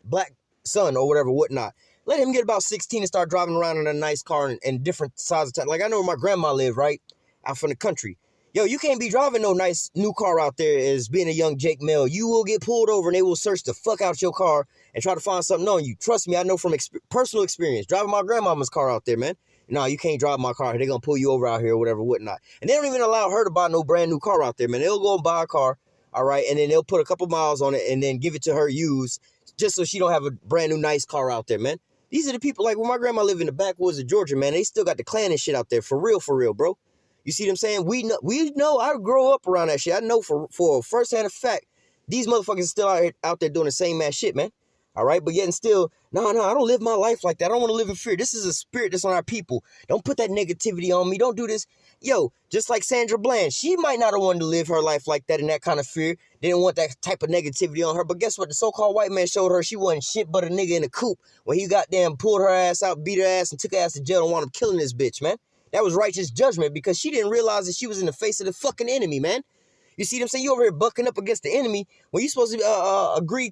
S1: black son or whatever, whatnot. Let him get about 16 and start driving around in a nice car and different sides of town. Like I know where my grandma lived, right? Out from the country. Yo, you can't be driving no nice new car out there as being a young Jake Mill. You will get pulled over and they will search the fuck out your car and try to find something on you. Trust me, I know from personal experience. Driving my grandmama's car out there, man. No, you can't drive my car. They're going to pull you over out here or whatever, whatnot. And they don't even allow her to buy no brand new car out there, man. They'll go and buy a car, all right, and then they'll put a couple miles on it and then give it to her used just so she don't have a brand new nice car out there, man. These are the people, like when my grandma lived in the backwoods of Georgia, man, they still got the Klan and shit out there, for real, bro. You see what I'm saying? We know. I grow up around that shit. I know for a first-hand fact, these motherfuckers are still out there doing the same ass shit, man. All right, but yet and still, no, I don't live my life like that. I don't want to live in fear. This is a spirit that's on our people. Don't put that negativity on me. Don't do this. Yo, just like Sandra Bland, she might not have wanted to live her life like that in that kind of fear. They didn't want that type of negativity on her. But guess what? The so-called white man showed her she wasn't shit but a nigga in a coop when he goddamn pulled her ass out, beat her ass, and took her ass to jail and wound up killing this bitch, man. That was righteous judgment because she didn't realize that she was in the face of the fucking enemy, man. You see what I'm saying? You over here bucking up against the enemy when you supposed to agree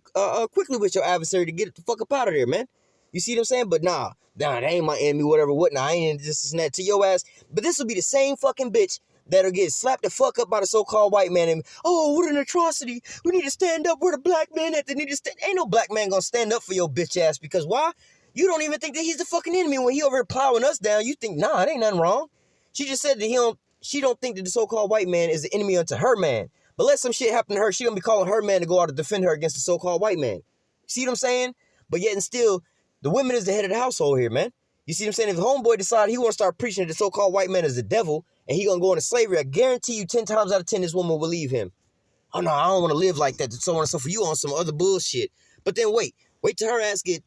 S1: quickly with your adversary to get it the fuck up out of there, man. You see what I'm saying? But nah, that ain't my enemy, whatever, whatnot. I ain't this and that to your ass. But this will be the same fucking bitch that'll get slapped the fuck up by the so-called white man and, oh, what an atrocity. We need to stand up. We're the black men that they need to stand. Ain't no black man gonna stand up for your bitch ass because why? You don't even think that he's the fucking enemy when he over here plowing us down. You think, nah, it ain't nothing wrong. She just said that she don't think that the so-called white man is the enemy unto her man. But let some shit happen to her, she gonna be calling her man to go out to defend her against the so-called white man. See what I'm saying? But yet and still, the women is the head of the household here, man. You see what I'm saying? If the homeboy decide he want to start preaching that the so-called white man is the devil and he gonna go into slavery, I guarantee you 10 times out of 10 this woman will leave him. Oh no, I don't want to live like that. So on and so forth. You on some other bullshit. But then wait till her ass get,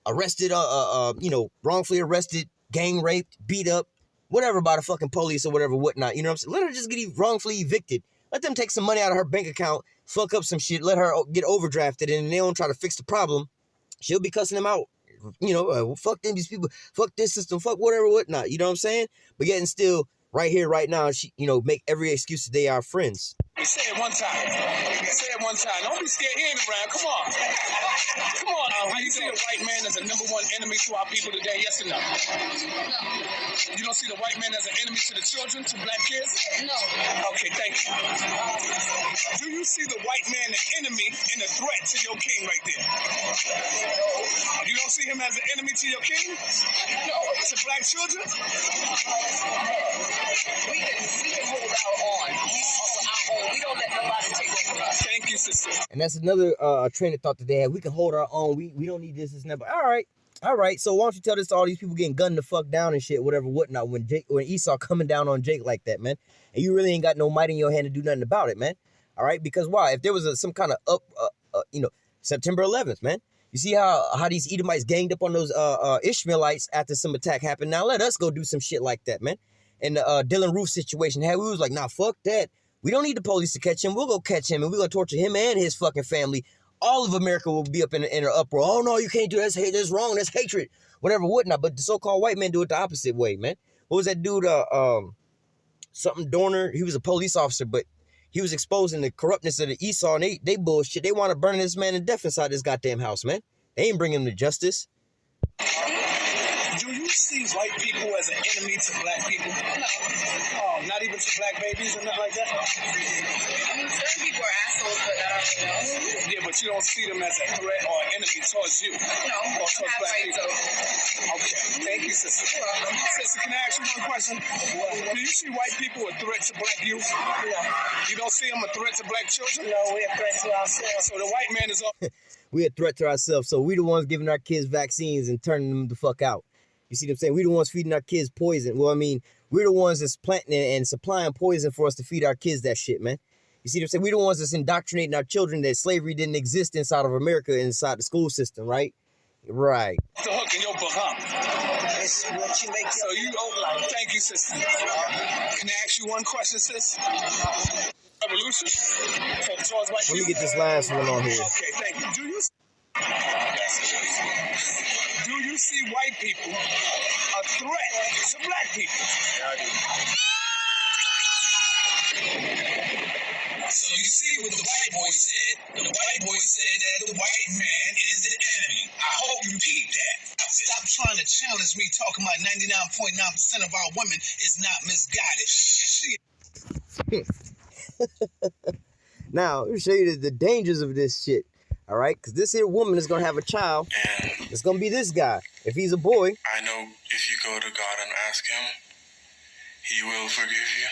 S1: arrested, wrongfully arrested, gang raped, beat up, whatever by the fucking police or whatever, whatnot. You know what I'm saying? Let her just get wrongfully evicted. Let them take some money out of her bank account, fuck up some shit, let her get overdrafted, and they don't try to fix the problem. She'll be cussing them out. Fuck them, these people, fuck this system, fuck whatever, whatnot. You know what I'm saying? But yet and still, right here, right now, she, make every excuse that they are friends.
S2: Say it one time. Say it one time. Don't be scared. He ain't around. Come on. Come on. How you see the white man as a #1 enemy to our people today? Yes or no? You don't see the white man as an enemy to the children, to black kids?
S3: No.
S2: Okay, thank you. Do you see the white man an enemy and a threat to your king right there? You don't see him as an enemy to your king? No. To black children?
S4: We can hold our own. We don't let nobody take over us.
S2: Thank you, sister.
S1: And that's another train of thought that they have. We can hold our own. We don't need this and that. But all right. So why don't you tell this to all these people getting gunned the fuck down and shit, whatever, whatnot, when Esau coming down on Jake like that, man, and you really ain't got no might in your hand to do nothing about it, man. All right, because why? If there was some kind of September 11th, man. You see how these Edomites ganged up on those Ishmaelites after some attack happened. Now let us go do some shit like that, man. And the Dylan Roof situation, we was like, nah, fuck that. We don't need the police to catch him. We'll go catch him, and we're going to torture him and his fucking family. All of America will be up in an uproar. Oh, no, you can't do that. That's hate. That's wrong. That's hatred. Whatever, whatnot. But the so-called white men do it the opposite way, man. What was that dude, something Dorner? He was a police officer, but he was exposing the corruptness of the Esau, and they bullshit. They want to burn this man to death inside this goddamn house, man. They ain't bringing him to justice.
S2: Do you see white people as an enemy to black people? No. Oh, not even to black babies or nothing like that?
S4: I mean, certain people are assholes, but I don't know.
S2: Yeah, but you don't see them as a threat or an enemy towards you.
S4: No,
S2: or towards black people. Okay, thank you, sister. Sister, can I ask you one question? Do you see white people a threat to black youth?
S4: No.
S2: You don't see them a threat to black children?
S4: No, we're a threat to ourselves.
S2: So the white man is all...
S1: We a threat to ourselves, so we the ones giving our kids vaccines and turning them the fuck out. You see what I'm saying? We're the ones feeding our kids poison. Well, I mean, we're the ones that's planting and supplying poison for us to feed our kids that shit, man. You see what I'm saying? We're the ones that's indoctrinating our children that slavery didn't exist inside of America, inside the school system, right? Right.
S2: The hook in your book, huh?
S4: It's what you make
S2: So you, thank you, sister. Can I ask you one question, sis? Revolution? Towards white
S1: Let me
S2: people?
S1: get this last one on here.
S2: Okay, thank you. Do you see white people a threat to black people? Yeah, I do. So you see what the white boy said. The white boy said that the white man is the enemy. I hope you peep that. Stop trying to challenge me talking about 99.9% of our women is not misguided.
S1: Now, let me show you the dangers of this shit. All right? Because this here woman is going to have a child.
S5: And
S1: it's going to be this guy. If he's a boy.
S5: I know if you go to God and ask him, he will forgive you.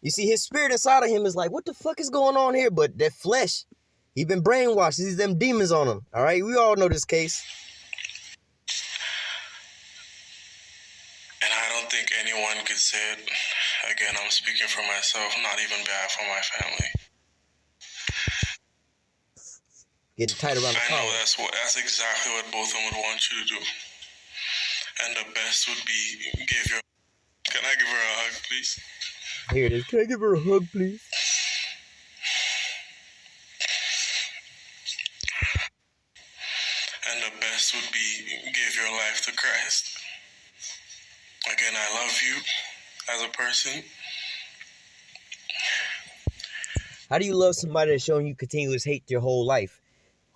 S1: You see, his spirit inside of him is like, what the fuck is going on here? But that flesh, he been brainwashed. He's them demons on him. All right? We all know this case.
S5: And I don't think anyone could say it. Again, I'm speaking for myself, not even bad for my family.
S1: Getting tight around the collar.
S5: I know that's exactly what both of them would want you to do. And the best would be can I give her a hug, please?
S1: Here it is. Can I give her a hug, please?
S5: And the best would be give your life to Christ. Again, I love you as a person.
S1: How do you love somebody that's showing you continuous hate your whole life?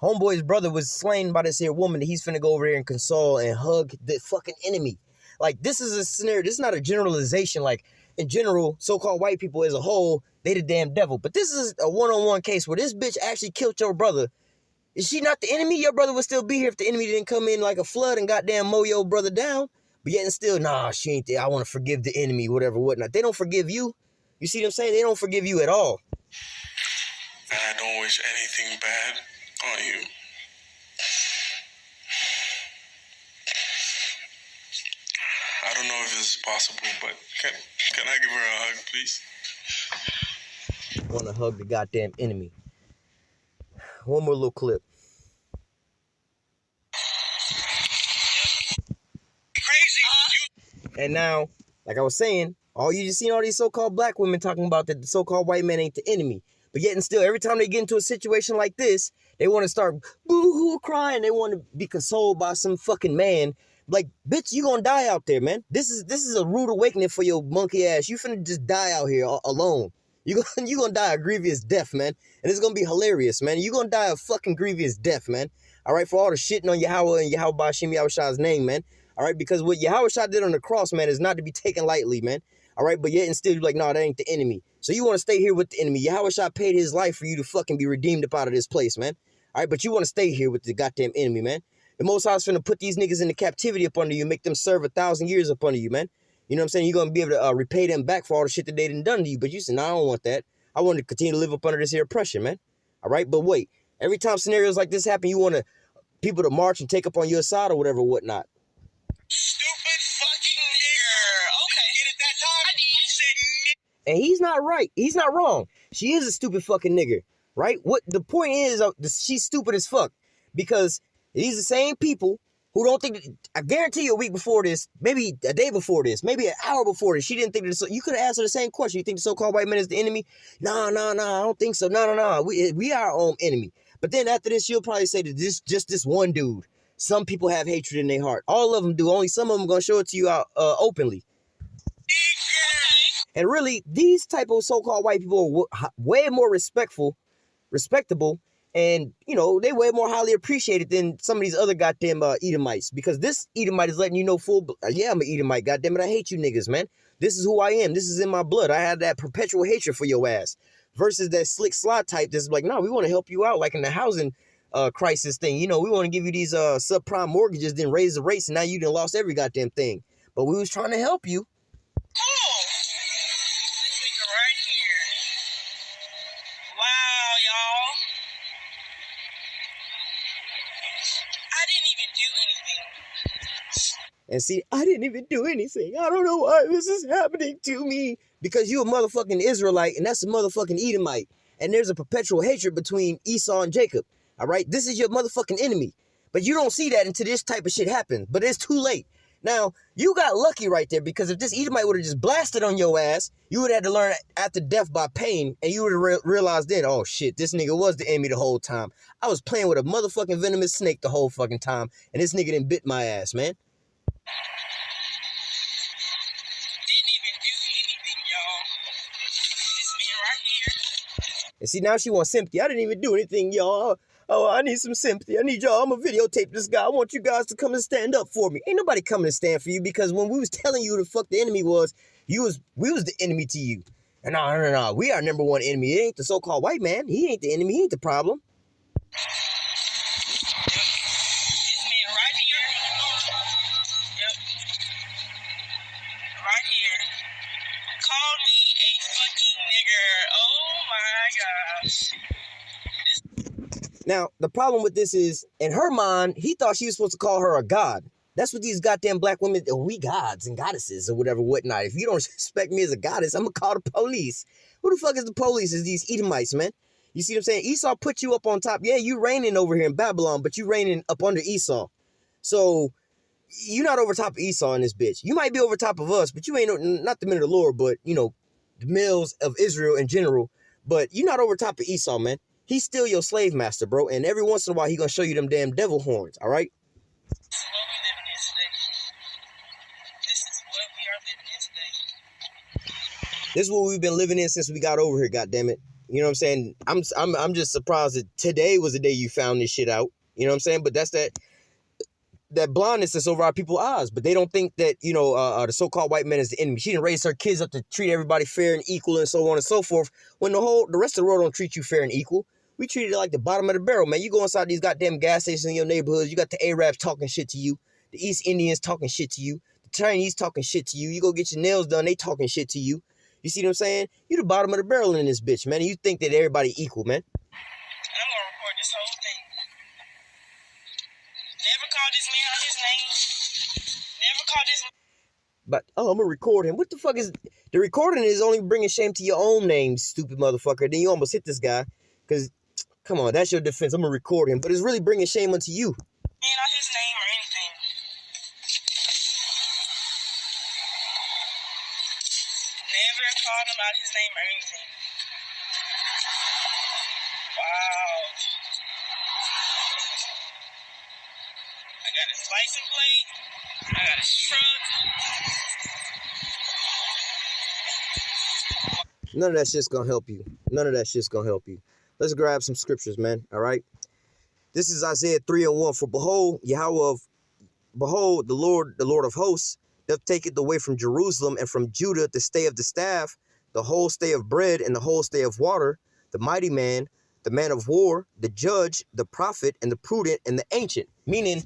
S1: Homeboy's brother was slain by this here woman that he's finna go over here and console and hug the fucking enemy. Like, this is a scenario. This is not a generalization. Like, in general, so-called white people as a whole, they the damn devil. But this is a one-on-one case where this bitch actually killed your brother. Is she not the enemy? Your brother would still be here if the enemy didn't come in like a flood and goddamn mow your brother down. But yet and still, nah, she ain't there. I want to forgive the enemy, whatever, whatnot. They don't forgive you. You see what I'm saying? They don't forgive you at all.
S5: And I don't wish anything bad on you. I don't know if this is possible, but can I give her a hug, please?
S1: I want to hug the goddamn enemy. One more little clip.
S2: Crazy.
S1: And now, like I was saying, you just seen all these so-called black women talking about that the so-called white man ain't the enemy. But yet and still, every time they get into a situation like this, they want to start boo-hoo crying. They want to be consoled by some fucking man. Like, bitch, you gonna die out there, man. This is a rude awakening for your monkey ass. You finna just die out here alone. You gonna die a grievous death, man. And it's gonna be hilarious, man. You gonna die a fucking grievous death, man. All right, for all the shitting on YAHAWAH and YAHAWASHI, YAHAWASHI's name, man. All right, because what YAHAWASHI did on the cross, man, is not to be taken lightly, man. All right, but yet and still, you're like, no, that ain't the enemy. So you want to stay here with the enemy. YAHAWASHI paid his life for you to fucking be redeemed up out of this place, man. All right, but you want to stay here with the goddamn enemy, man. The Most High's finna put these niggas into captivity up under you, make them serve 1,000 years up under you, man. You know what I'm saying? You're going to be able to repay them back for all the shit that they done to you. But you said, no, I don't want that. I want to continue to live up under this here oppression, man. All right, but wait. Every time scenarios like this happen, you want people to march and take up on your side or whatever, whatnot.
S2: Stupid fucking nigger. Okay. Get it that time? I did. You said
S1: And he's not right. He's not wrong. She is a stupid fucking nigger, right? What the point is, she's stupid as fuck. Because these are the same people who don't think, I guarantee you a week before this, maybe a day before this, maybe an hour before this, she didn't think that, you could have asked her the same question. You think the so-called white man is the enemy? No, I don't think so. No. We are our own enemy. But then after this, she'll probably say that just this one dude. Some people have hatred in their heart. All of them do. Only some of them are going to show it to you out openly. And really, these type of so-called white people are way more respectable, and, you know, they way more highly appreciated than some of these other goddamn Edomites. Because this Edomite is letting you know yeah, I'm an Edomite, goddamn it, I hate you niggas, man. This is who I am. This is in my blood. I have that perpetual hatred for your ass. Versus that slick slot type that's like, no, we want to help you out, like in the housing crisis thing. You know, we want to give you these subprime mortgages, then raise the rates, and now you done lost every goddamn thing. But we was trying to help you.
S3: Right here. Wow, y'all. I didn't even do anything.
S1: And see, I didn't even do anything. I don't know why this is happening to me. Because you a motherfucking Israelite, and that's a motherfucking Edomite. And there's a perpetual hatred between Esau and Jacob. All right? This is your motherfucking enemy. But you don't see that until this type of shit happens. But it's too late. Now, you got lucky right there, because if this Edomite would have just blasted on your ass, you would have had to learn after death by pain, and you would have realized then, oh shit, this nigga was the enemy the whole time. I was playing with a motherfucking venomous snake the whole fucking time, and this nigga didn't bit my ass, man. And see, now she wants sympathy. I didn't even do anything, y'all. Oh, I need some sympathy. I need y'all. I'm going to videotape this guy. I want you guys to come and stand up for me. Ain't nobody coming to stand for you, because when we was telling you who the fuck the enemy was, we was the enemy to you. And no. We are number one enemy. It ain't the so-called white man. He ain't the enemy. He ain't the problem. Now, the problem with this is, in her mind, he thought she was supposed to call her a god. That's what these goddamn black women, we gods and goddesses or whatever, whatnot. If you don't respect me as a goddess, I'm going to call the police. Who the fuck is the police? Is these Edomites, man? You see what I'm saying? Esau put you up on top. Yeah, you reigning over here in Babylon, but you reigning up under Esau. So, you're not over top of Esau in this bitch. You might be over top of us, but you ain't, not the men of the Lord, but, you know, the males of Israel in general. But you're not over top of Esau, man. He's still your slave master, bro. And every once in a while, he gonna show you them damn devil horns, all right? This is what we've been living in since we got over here, goddammit. You know what I'm saying? I'm just surprised that today was the day you found this shit out. You know what I'm saying? But that's that blindness that's over our people's eyes. But they don't think that, you know, the so-called white man is the enemy. She didn't raise her kids up to treat everybody fair and equal and so on and so forth. When the rest of the world don't treat you fair and equal. We treat it like the bottom of the barrel, man. You go inside these goddamn gas stations in your neighborhoods, you got the Arabs talking shit to you, the East Indians talking shit to you, the Chinese talking shit to you. You go get your nails done, they talking shit to you. You see what I'm saying? You the bottom of the barrel in this bitch, man. And you think that everybody equal, man.
S2: I'm gonna record this whole thing. Never call this man on his name. Never call this.
S1: But, oh, I'm gonna record him. What the fuck is... The recording is only bringing shame to your own name, stupid motherfucker. Then you almost hit this guy. Because, come on, that's your defense. I'm gonna record him. But it's really bringing shame unto you.
S2: Man on his name or anything. Never called him out his name or anything. Wow. I got his license plate. I got his truck.
S1: None of that shit's gonna help you. None of that shit's gonna help you. Let's grab some scriptures, man. All right. This is Isaiah 3:1. For behold, behold, the Lord of hosts, doth take it away from Jerusalem and from Judah the stay of the staff, the whole stay of bread and the whole stay of water, the mighty man, the man of war, the judge, the prophet, and the prudent, and the ancient. Meaning,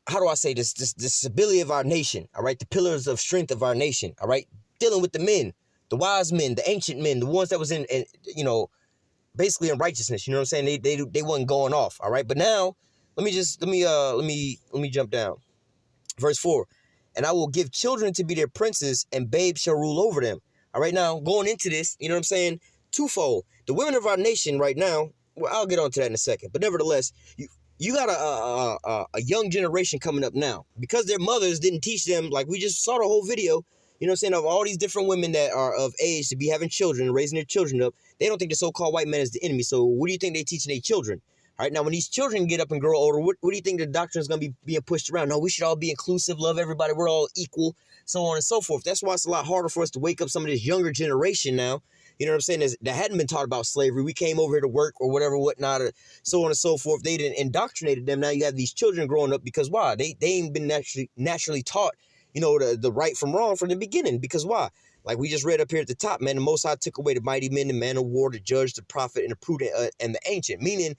S1: how do I say this? The stability of our nation. All right. The pillars of strength of our nation. All right. Dealing with the men, the wise men, the ancient men, the ones that was in you know, basically in righteousness. You know what I'm saying? They wasn't going off. All right. But now, let me jump down. Verse 4. And I will give children to be their princes, and babes shall rule over them. All right. Now, going into this, you know what I'm saying? Twofold. The women of our nation right now, well, I'll get on to that in a second. But nevertheless, you got a young generation coming up now, because their mothers didn't teach them, like we just saw the whole video, you know what I'm saying, of all these different women that are of age to be having children, raising their children up. They don't think the so-called white man is the enemy. So what do you think they teaching their children? All right, now when these children get up and grow older, what do you think the doctrine is going to be being pushed around? No, we should all be inclusive, love everybody, we're all equal, so on and so forth. That's why it's a lot harder for us to wake up some of this younger generation now, you know what I'm saying, that hadn't been taught about slavery. We came over here to work or whatever, whatnot, or so on and so forth. They didn't indoctrinated them. Now you have these children growing up, because why? They ain't been naturally taught, you know, the right from wrong from the beginning. Because why? Like we just read up here at the top, man, the Most High took away the mighty men, the man of war, the judge, the prophet, and the prudent, and the ancient. Meaning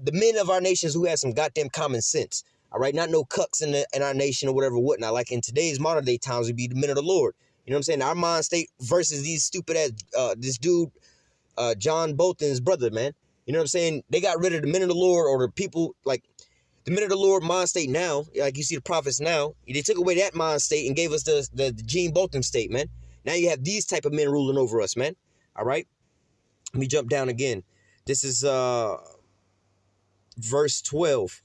S1: the men of our nations who had some goddamn common sense. All right, not no cucks in our nation or whatever, whatnot. Like in today's modern day times would be the men of the Lord. You know what I'm saying? Our mind state versus these stupid ass, this dude, John Bolton's brother, man. You know what I'm saying? They got rid of the men of the Lord, or the people, like, The minute of the Lord mind state now, like you see the prophets now, they took away that mind state and gave us the Gene Bolton state, man. Now you have these type of men ruling over us, man. All right? Let me jump down again. This is verse 12.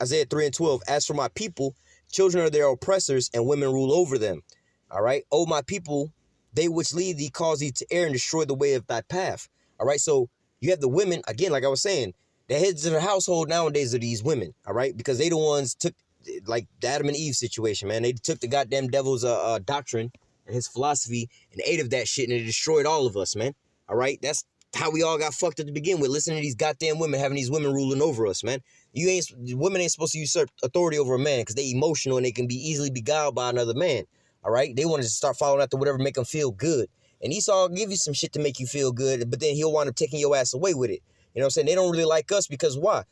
S1: Isaiah 3 and 12. As for my people, children are their oppressors, and women rule over them. All right? O my people, they which lead thee cause thee to err and destroy the way of thy path. All right? So you have the women, again, like I was saying, the heads of the household nowadays are these women, all right? Because they the ones took, like, the Adam and Eve situation, man. They took the goddamn devil's doctrine and his philosophy and ate of that shit, and it destroyed all of us, man. All right? That's how we all got fucked up to begin with, listening to these goddamn women, having these women ruling over us, man. Women ain't supposed to usurp authority over a man because they emotional and they can be easily beguiled by another man, all right? They want to start following after whatever make them feel good. And Esau will give you some shit to make you feel good, but then he'll wind up taking your ass away with it. You know what I'm saying? They don't really like us because why?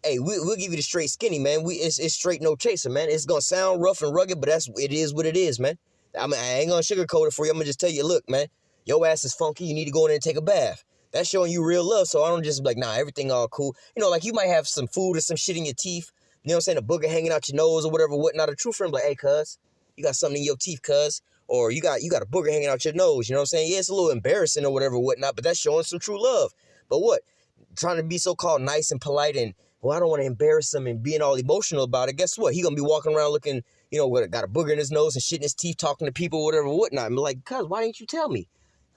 S1: Hey, we'll give you the straight skinny, man. It's straight no chaser, man. It's going to sound rough and rugged, but it is what it is, man. I mean, I ain't going to sugarcoat it for you. I'm going to just tell you, look, man, your ass is funky. You need to go in there and take a bath. That's showing you real love, so I don't just be like, nah, everything all cool. You know, like you might have some food or some shit in your teeth. You know what I'm saying? A booger hanging out your nose or whatever, whatnot. A true friend be like, hey, cuz, you got something in your teeth, cuz. Or you got a booger hanging out your nose. You know what I'm saying? Yeah, it's a little embarrassing or whatever, whatnot, but that's showing some true love. But what? Trying to be so-called nice and polite and, well, I don't want to embarrass him and being all emotional about it. Guess what? He going to be walking around looking, you know, got a booger in his nose and shit in his teeth, talking to people, whatever, whatnot. I'm like, cuz, why didn't you tell me?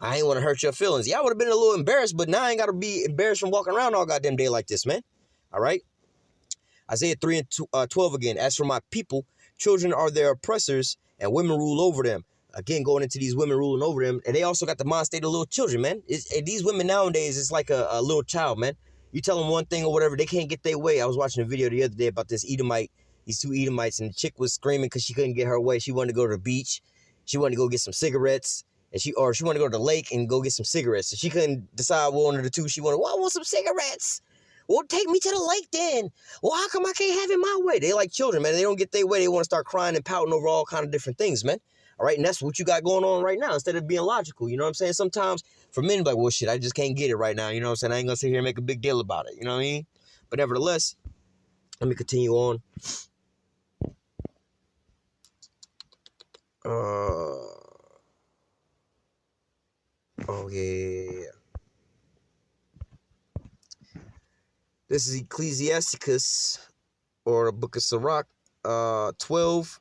S1: I ain't want to hurt your feelings. Yeah, I would have been a little embarrassed, but now I ain't got to be embarrassed from walking around all goddamn day like this, man. All right? Isaiah 3 and 12 again. As for my people, children are their oppressors, and women rule over them. Again, going into these women ruling over them. And they also got the mind state of little children, man. These women nowadays, it's like a little child, man. You tell them one thing or whatever, they can't get their way. I was watching a video the other day about this Edomite, these two Edomites, and the chick was screaming because she couldn't get her way. She wanted to go to the beach. She wanted to go get some cigarettes. And she wanted to go to the lake and go get some cigarettes. So she couldn't decide one of the two. She wanted, well, I want some cigarettes. Well, take me to the lake then. Well, how come I can't have it my way? They like children, man. They don't get their way. They want to start crying and pouting over all kind of different things, man. All right, and that's what you got going on right now instead of being logical. You know what I'm saying? Sometimes for men, like, well, shit, I just can't get it right now. You know what I'm saying? I ain't going to sit here and make a big deal about it. You know what I mean? But nevertheless, let me continue on. Oh, yeah. This is Ecclesiasticus, or the book of Sirach, 12.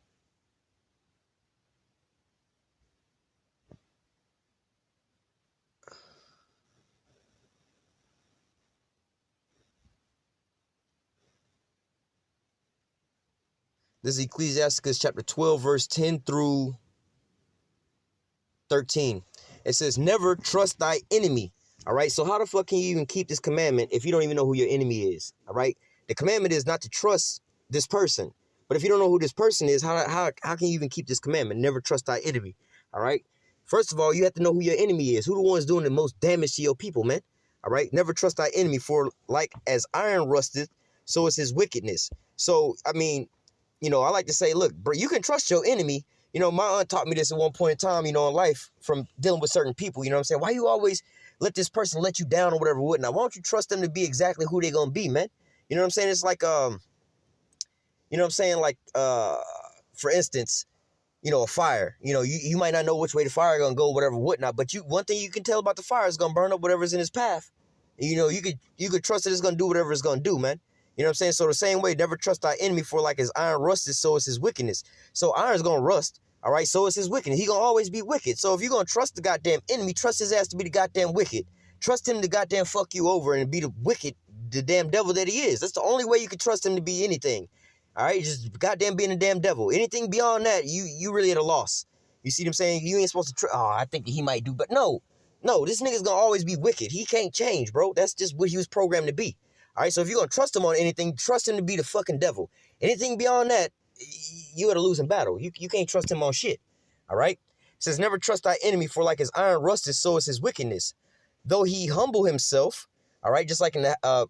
S1: This is Ecclesiasticus chapter 12, verse 10 through 13. It says, never trust thy enemy. All right. So how the fuck can you even keep this commandment if you don't even know who your enemy is? All right. The commandment is not to trust this person. But if you don't know who this person is, how can you even keep this commandment? Never trust thy enemy. All right. First of all, you have to know who your enemy is. Who the one's doing the most damage to your people, man. All right. Never trust thy enemy, for like as iron rusteth, so is his wickedness. So, I mean, you know, I like to say, look, bro, you can trust your enemy. You know, my aunt taught me this at one point in time, you know, in life from dealing with certain people. You know what I'm saying? Why you always let this person let you down or whatever, whatnot? Why don't you trust them to be exactly who they're going to be, man? You know what I'm saying? It's like, you know what I'm saying? Like, for instance, you know, a fire. You know, you might not know which way the fire going to go, whatever, whatnot. But one thing you can tell about the fire is going to burn up whatever's in its path. You know, you could trust that it's going to do whatever it's going to do, man. You know what I'm saying? So the same way, never trust thy enemy, for like as iron rusted, so is his wickedness. So iron's going to rust, all right? So is his wickedness. He going to always be wicked. So if you're going to trust the goddamn enemy, trust his ass to be the goddamn wicked. Trust him to goddamn fuck you over and be the wicked, the damn devil that he is. That's the only way you can trust him to be anything, all right? Just goddamn being a damn devil. Anything beyond that, you really at a loss. You see what I'm saying? You ain't supposed to I think that he might do, but no, this nigga's going to always be wicked. He can't change, bro. That's just what he was programmed to be. All right, so if you're going to trust him on anything, trust him to be the fucking devil. Anything beyond that, you at a losing battle. You can't trust him on shit. All right? It says, never trust thy enemy, for like as iron rusted, so is his wickedness. Though he humble himself, all right, just like in the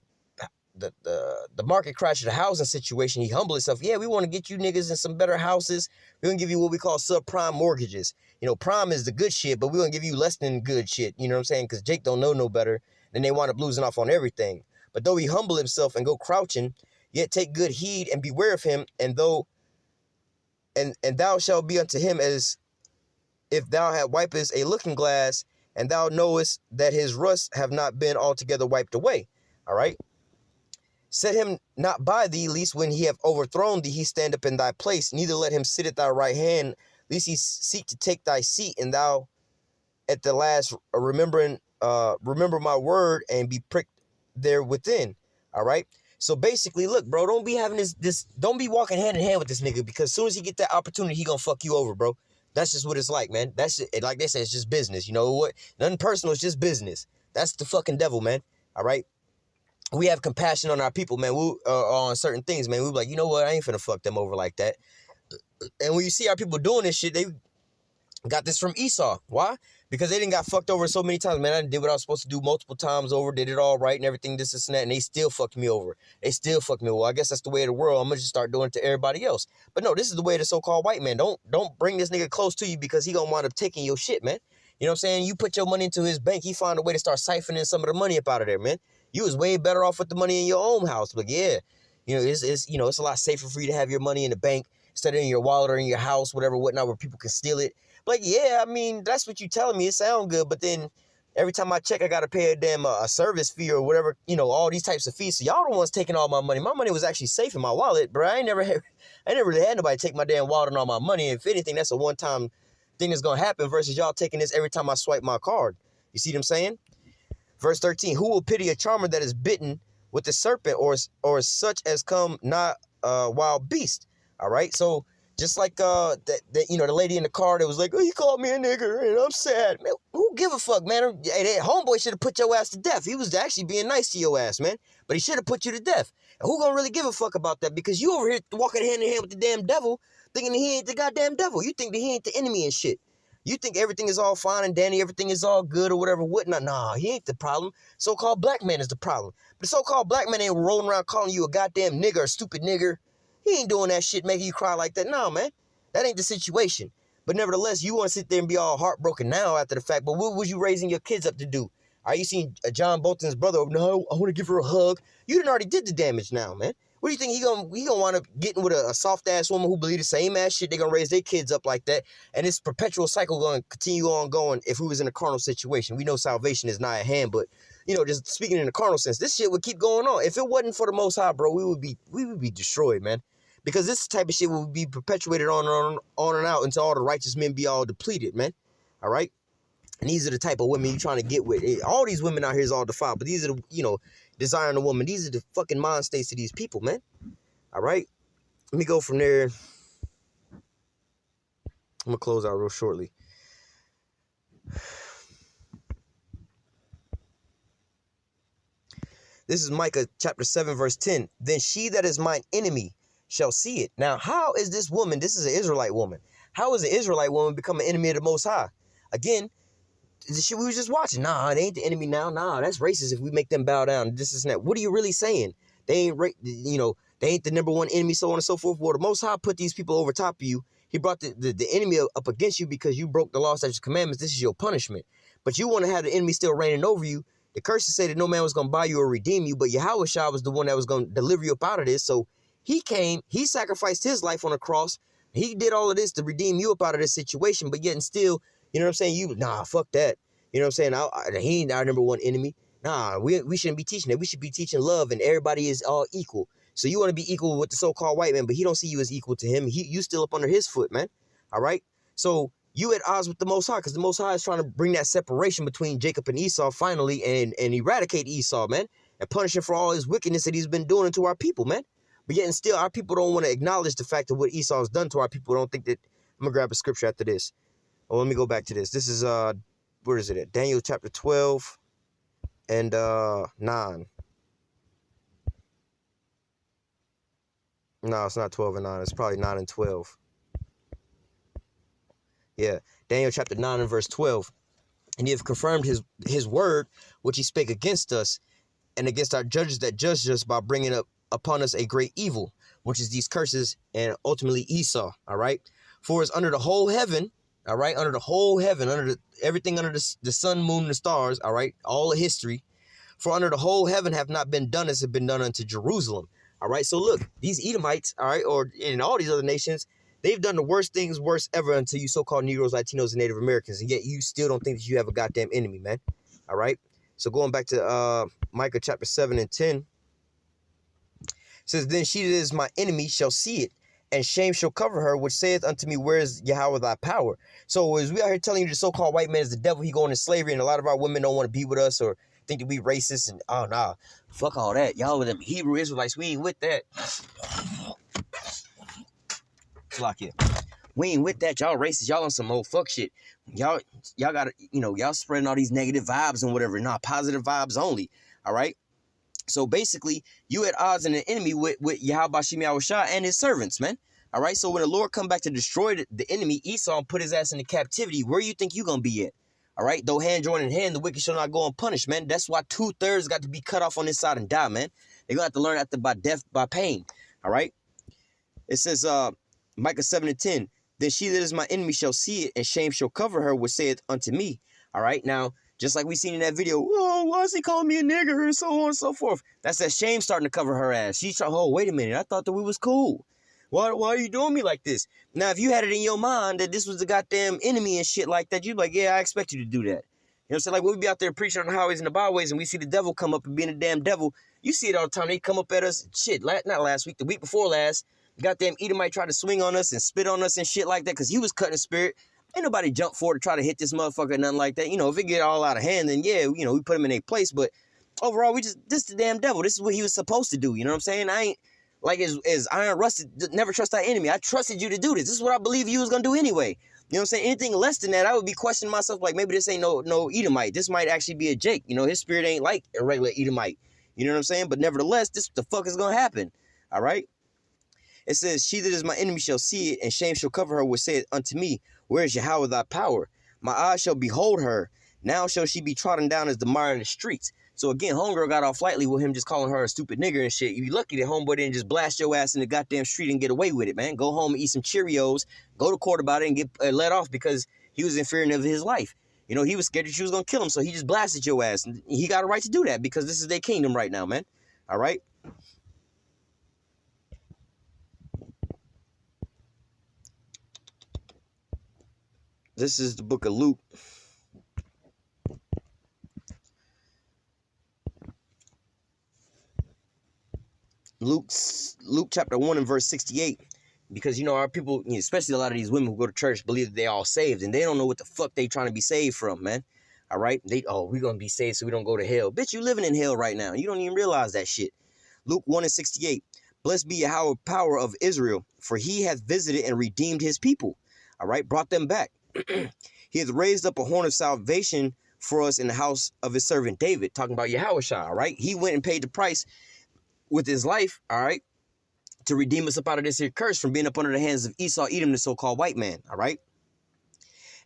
S1: market crash of the housing situation, he humbled himself. Yeah, we want to get you niggas in some better houses. We're going to give you what we call subprime mortgages. You know, prime is the good shit, but we're going to give you less than good shit. You know what I'm saying? Because Jake don't know no better. Then they wind up losing off on everything. But though he humble himself and go crouching, yet take good heed and beware of him, and thou shalt be unto him as if thou had wipest a looking glass, and thou knowest that his rust have not been altogether wiped away. All right. Set him not by thee, lest when he have overthrown thee, he stand up in thy place. Neither let him sit at thy right hand, lest he seek to take thy seat, and thou at the last remember my word and be pricked there within. All right. So basically, look, bro, don't be having don't be walking hand in hand with this nigga, because as soon as he get that opportunity, he gonna fuck you over, bro. That's just what it's like, man. That's just, like they say, it's just business. You know what? Nothing personal. It's just business. That's the fucking devil, man. All right. We have compassion on our people, man. We on certain things, man. We be like, you know what? I ain't finna fuck them over like that. And when you see our people doing this shit, they got this from Esau. Why? Because they didn't got fucked over so many times, man. I did what I was supposed to do multiple times over, did it all right and everything, this and that, and they still fucked me over. They still fucked me over. Well, I guess that's the way of the world. I'm gonna just start doing it to everybody else. But no, this is the way of the so-called white man. Don't bring this nigga close to you, because he gonna wind up taking your shit, man. You know what I'm saying? You put your money into his bank, he find a way to start siphoning some of the money up out of there, man. You was way better off with the money in your own house. But yeah, you know, it's a lot safer for you to have your money in the bank instead of in your wallet or in your house, whatever, whatnot, where people can steal it. But yeah, I mean, that's what you telling me. It sound good, but then every time I check, I got to pay a damn a service fee or whatever, you know, all these types of fees. So y'all the ones taking all my money. My money was actually safe in my wallet, bro. I ain't never really had nobody take my damn wallet and all my money. If anything, that's a one-time thing that's going to happen versus y'all taking this every time I swipe my card. You see what I'm saying? Verse 13, who will pity a charmer that is bitten with the serpent, or such as come not wild beast? All right, so just like that you know, the lady in the car that was like, oh, he called me a nigger and I'm sad. Man, who give a fuck, man? Hey, that homeboy should have put your ass to death. He was actually being nice to your ass, man, but he should have put you to death. And who gonna really give a fuck about that? Because you over here walking hand in hand with the damn devil, thinking that he ain't the goddamn devil. You think that he ain't the enemy and shit. You think everything is all fine and dandy, everything is all good or whatever, whatnot. Nah, he ain't the problem. So-called black man is the problem. But the so-called black man ain't rolling around calling you a goddamn nigger or stupid nigger. He ain't doing that shit making you cry like that. No, man. That ain't the situation. But nevertheless, you want to sit there and be all heartbroken now after the fact. But what was you raising your kids up to do? Are you seeing John Bolton's brother? No, I want to give her a hug. You done already did the damage now, man. What do you think he gonna wind up getting with a soft ass woman who believe the same ass shit? They gonna raise their kids up like that, and this perpetual cycle gonna continue on going. If we was in a carnal situation, we know salvation is not at hand, but you know, just speaking in the carnal sense, this shit would keep going on. If it wasn't for the Most High, bro, we would be destroyed, man. Because this type of shit will be perpetuated on and out until all the righteous men be all depleted, man. All right. And these are the type of women you're trying to get with. All these women out here is all defiled, but these are the, you know, desiring a woman. These are the fucking mind states of these people, man. All right. Let me go from there. I'm going to close out real shortly. This is Micah chapter 7, verse 10. Then she that is mine enemy shall see it. Now, how is this woman, this is an Israelite woman, how is an Israelite woman become an enemy of the Most High? Again, the shit we was just watching. Nah, they ain't the enemy now. Nah, that's racist if we make them bow down. This is that. What are you really saying? They ain't, you know, they ain't the number one enemy, so on and so forth. Well, the Most High put these people over top of you. He brought the enemy up against you because you broke the law, statutes, commandments. This is your punishment. But you want to have the enemy still reigning over you. The curses say that no man was going to buy you or redeem you, but YAHAWASHI was the one that was going to deliver you up out of this. So he came, he sacrificed his life on the cross. He did all of this to redeem you up out of this situation, but yet and still, you know what I'm saying? Nah, fuck that. You know what I'm saying? He ain't our number one enemy. Nah, we shouldn't be teaching that. We should be teaching love, and everybody is all equal. So you want to be equal with the so-called white man, but he don't see you as equal to him. You still up under his foot, man. All right? So you at odds with the Most High, because the Most High is trying to bring that separation between Jacob and Esau finally, and eradicate Esau, man, and punish him for all his wickedness that he's been doing to our people, man. But yet and still, our people don't want to acknowledge the fact of what Esau has done to our people. Don't think that. I'm going to grab a scripture after this. Oh, let me go back to this. This is, where is it at? Daniel chapter 12 and 9. No, it's not 12 and 9. It's probably 9 and 12. Yeah, Daniel chapter 9 and verse 12. And he hath confirmed his word, which he spake against us, and against our judges that judged us, by bringing up upon us a great evil, which is these curses, and ultimately Esau. All right. For it's under the whole heaven, all right, under the whole heaven, everything under the sun, moon, and the stars, all right, all of history, For under the whole heaven have not been done as have been done unto Jerusalem. All right, so look, these Edomites, all right, or in all these other nations, they've done the worst things worst ever unto you so-called Negroes, Latinos, and Native Americans, and yet you still don't think that you have a goddamn enemy, man. All right, so going back to Micah chapter 7 and 10, it says, then she that is my enemy shall see it, and shame shall cover her, which saith unto me, where is Yahawah thy power? So as we out here telling you the so-called white man is the devil, he going into slavery, and a lot of our women don't want to be with us or think that we racist, and oh nah, fuck all that. Y'all with them Hebrew Israelites, we ain't with that. Lock it. We ain't with that. Y'all racist. Y'all on some old fuck shit. Y'all gotta, y'all spreading all these negative vibes and whatever. Nah, positive vibes only. All right. So basically, you at odds and an enemy with YAHAWASHI and his servants, man. All right. So when the Lord come back to destroy the enemy, Esau, and put his ass into captivity, where you think you gonna be at? All right. Though hand join in hand, the wicked shall not go unpunished, man. That's why 2/3 got to be cut off on this side and die, man. They're gonna have to learn after by death, by pain. All right. It says, Micah 7 and 10, then she that is my enemy shall see it, and shame shall cover her, which saith unto me. All right. Now, just like we seen in that video, oh, why is he calling me a nigger and so on and so forth? That's that shame starting to cover her ass. She's trying, oh, wait a minute. I thought that we was cool. Why are you doing me like this? Now, if you had it in your mind that this was the goddamn enemy and shit like that, you'd be like, yeah, I expect you to do that. You know what I'm saying? Like when we be out there preaching on the highways and the byways and we see the devil come up and being a damn devil, you see it all the time. They come up at us. Shit, not last week, the week before last. Goddamn Edomite tried to swing on us and spit on us and shit like that because he was cutting the spirit. Ain't nobody jump forward to try to hit this motherfucker or nothing like that. If it get all out of hand, then yeah, we put him in a place. But overall, this is the damn devil. This is what he was supposed to do. You know what I'm saying? I ain't, like as Iron Rusted, never trust thy enemy. I trusted you to do this. This is what I believe you was going to do anyway. You know what I'm saying? Anything less than that, I would be questioning myself like maybe this ain't no Edomite. This might actually be a Jake. His spirit ain't like a regular Edomite. You know what I'm saying? But nevertheless, this the fuck is going to happen. All right? It says, she that is my enemy shall see it, and shame shall cover her, which saith unto me, where is Yahawah thy power? My eyes shall behold her. Now shall she be trodden down as the mire in the streets. So again, homegirl got off lightly with him just calling her a stupid nigger and shit. You lucky that homeboy didn't just blast your ass in the goddamn street and get away with it, man. Go home and eat some Cheerios, go to court about it and get let off because he was in fear of his life. He was scared that she was going to kill him, so he just blasted your ass. And he got a right to do that because this is their kingdom right now, man. All right? This is the book of Luke. Luke chapter 1 and verse 68. Because, our people, especially a lot of these women who go to church, believe that they all saved. And they don't know what the fuck they trying to be saved from, man. All right? We're going to be saved so we don't go to hell. Bitch, you living in hell right now. You don't even realize that shit. Luke 1 and 68. Blessed be Yahawah power of Israel, for he hath visited and redeemed his people. All right? Brought them back. He hath raised up a horn of salvation for us in the house of his servant David. Talking about YAHAWASHI, all right? He went and paid the price with his life, all right, to redeem us up out of this here curse from being up under the hands of Esau, Edom, the so-called white man, all right?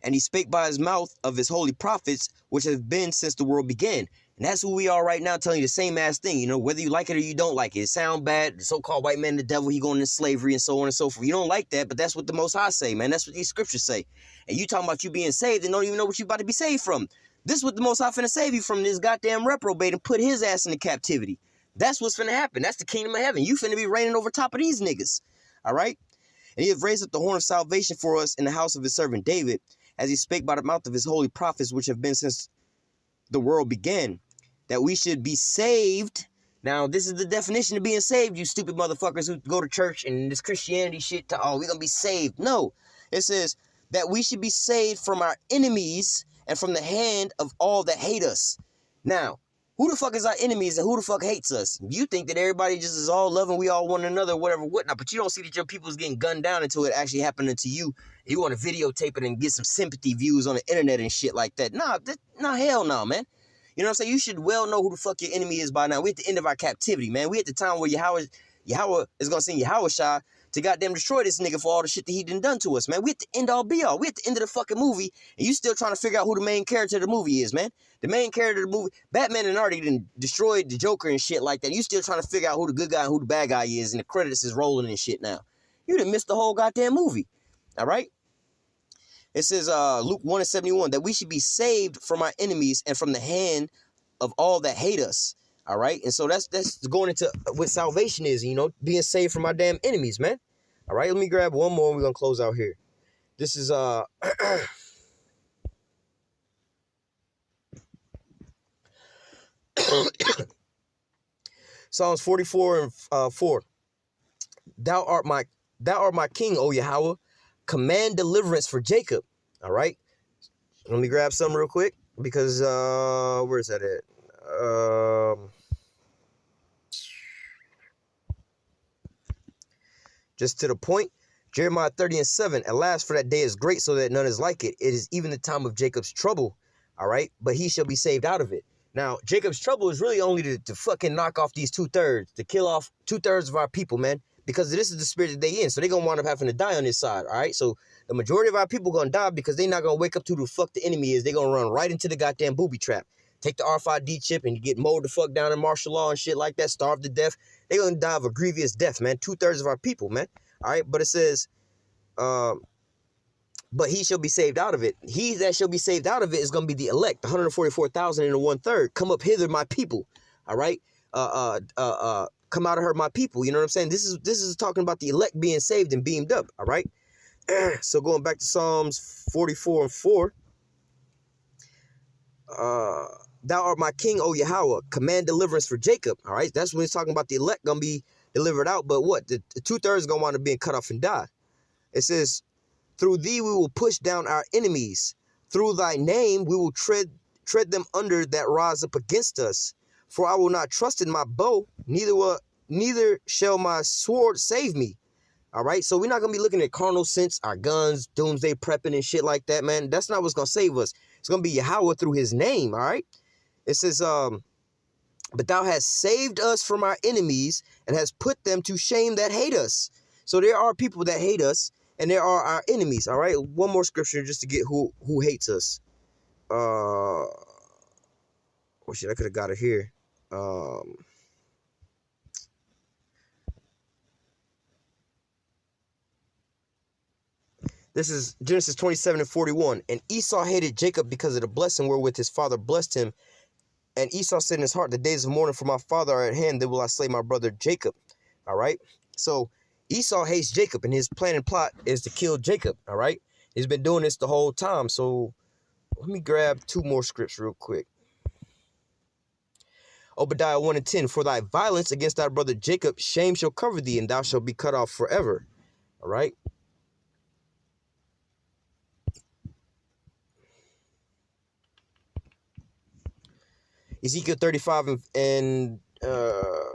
S1: And he spake by his mouth of his holy prophets, which have been since the world began. And that's who we are right now, telling you the same ass thing, whether you like it or you don't like it. It sound bad, the so-called white man, the devil, he going into slavery and so on and so forth. You don't like that, but that's what the Most High say, man. That's what these scriptures say. And you talking about you being saved and don't even know what you about to be saved from. This is what the Most High finna save you from, this goddamn reprobate, and put his ass into captivity. That's what's finna happen. That's the kingdom of heaven. You finna be reigning over top of these niggas. All right? And he hath raised up the horn of salvation for us in the house of his servant David, as he spake by the mouth of his holy prophets, which have been since the world began, that we should be saved. Now, this is the definition of being saved, you stupid motherfuckers who go to church and this Christianity shit we're going to be saved. No, it says that we should be saved from our enemies and from the hand of all that hate us. Now, who the fuck is our enemies and who the fuck hates us? You think that everybody just is all loving, we all one another, whatever, whatnot, but you don't see that your people's getting gunned down until it actually happened to you. You want to videotape it and get some sympathy views on the internet and shit like that. Nah, hell no, man. You know what I'm saying? You should well know who the fuck your enemy is by now. We're at the end of our captivity, man. We're at the time where Yahawah is going to send YAHAWASHI to goddamn destroy this nigga for all the shit that he done to us, man. We're at the end all be all. We're at the end of the fucking movie, and you still trying to figure out who the main character of the movie is, man. The main character of the movie, Batman and already done destroyed the Joker and shit like that. You still trying to figure out who the good guy and who the bad guy is, and the credits is rolling and shit now. You done missed the whole goddamn movie, all right? It says, Luke 1 and 71, that we should be saved from our enemies and from the hand of all that hate us. All right. And so that's going into what salvation is, you know, being saved from our damn enemies, man. All right. Let me grab one more and we're going to close out here. This is Psalms 44 and 4. Thou art my king, O Yahweh. Command deliverance for Jacob. All right. Let me grab some real quick because where's that at? Just to the point. Jeremiah 30:7. Alas, for that day is great, so that none is like it. It is even the time of Jacob's trouble. All right. But he shall be saved out of it. Now, Jacob's trouble is really only to fucking knock off these 2/3, to kill off 2/3 of our people, man. Because this is the spirit that they in. So they're going to wind up having to die on this side, all right? So the majority of our people going to die because they're not going to wake up to who the fuck the enemy is. They're going to run right into the goddamn booby trap. Take the RFID chip and get mowed the fuck down in martial law and shit like that, starve to death. They're going to die of a grievous death, man. 2/3 of our people, man. All right? But it says, but he shall be saved out of it. He that shall be saved out of it is going to be the elect, the 144,000 and the 1/3. Come up hither, my people. All right? Come out of her, my people. You know what I'm saying? This is talking about the elect being saved and beamed up. All right. So going back to Psalms 44 and 4. Thou art my king, O Yahweh. Command deliverance for Jacob. All right. That's when he's talking about the elect gonna be delivered out. But what? The 2/3 gonna wind up being cut off and die. It says, through thee we will push down our enemies. Through thy name we will tread them under that rise up against us. For I will not trust in my bow, neither shall my sword save me. All right, so we're not going to be looking at carnal sense, our guns, doomsday prepping and shit like that, man. That's not what's going to save us. It's going to be Yahweh through his name, all right? It says, but thou hast saved us from our enemies and hast put them to shame that hate us. So there are people that hate us and there are our enemies, all right? One more scripture just to get who hates us. Oh, shit, I could have got it here. This is Genesis 27 and 41. And Esau hated Jacob because of the blessing wherewith his father blessed him. And Esau said in his heart, the days of mourning for my father are at hand, then will I slay my brother Jacob. All right. So Esau hates Jacob, and his plan and plot is to kill Jacob. All right. He's been doing this the whole time. So let me grab two more scripts real quick. Obadiah 1 and 10. For thy violence against thy brother Jacob, shame shall cover thee, and thou shalt be cut off forever. All right. Ezekiel 35 and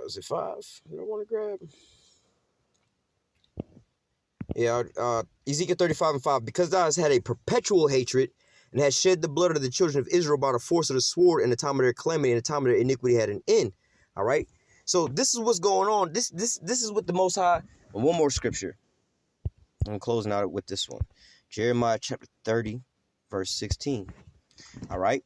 S1: is it 5? I want to grab. Yeah, Ezekiel 35 and 5. Because thou hast had a perpetual hatred and hast shed the blood of the children of Israel by the force of the sword in the time of their calamity and the time of their iniquity had an end. All right. So this is what's going on. This is what the Most High. And one more scripture. I'm closing out with this one. Jeremiah chapter 30, verse 16. All right.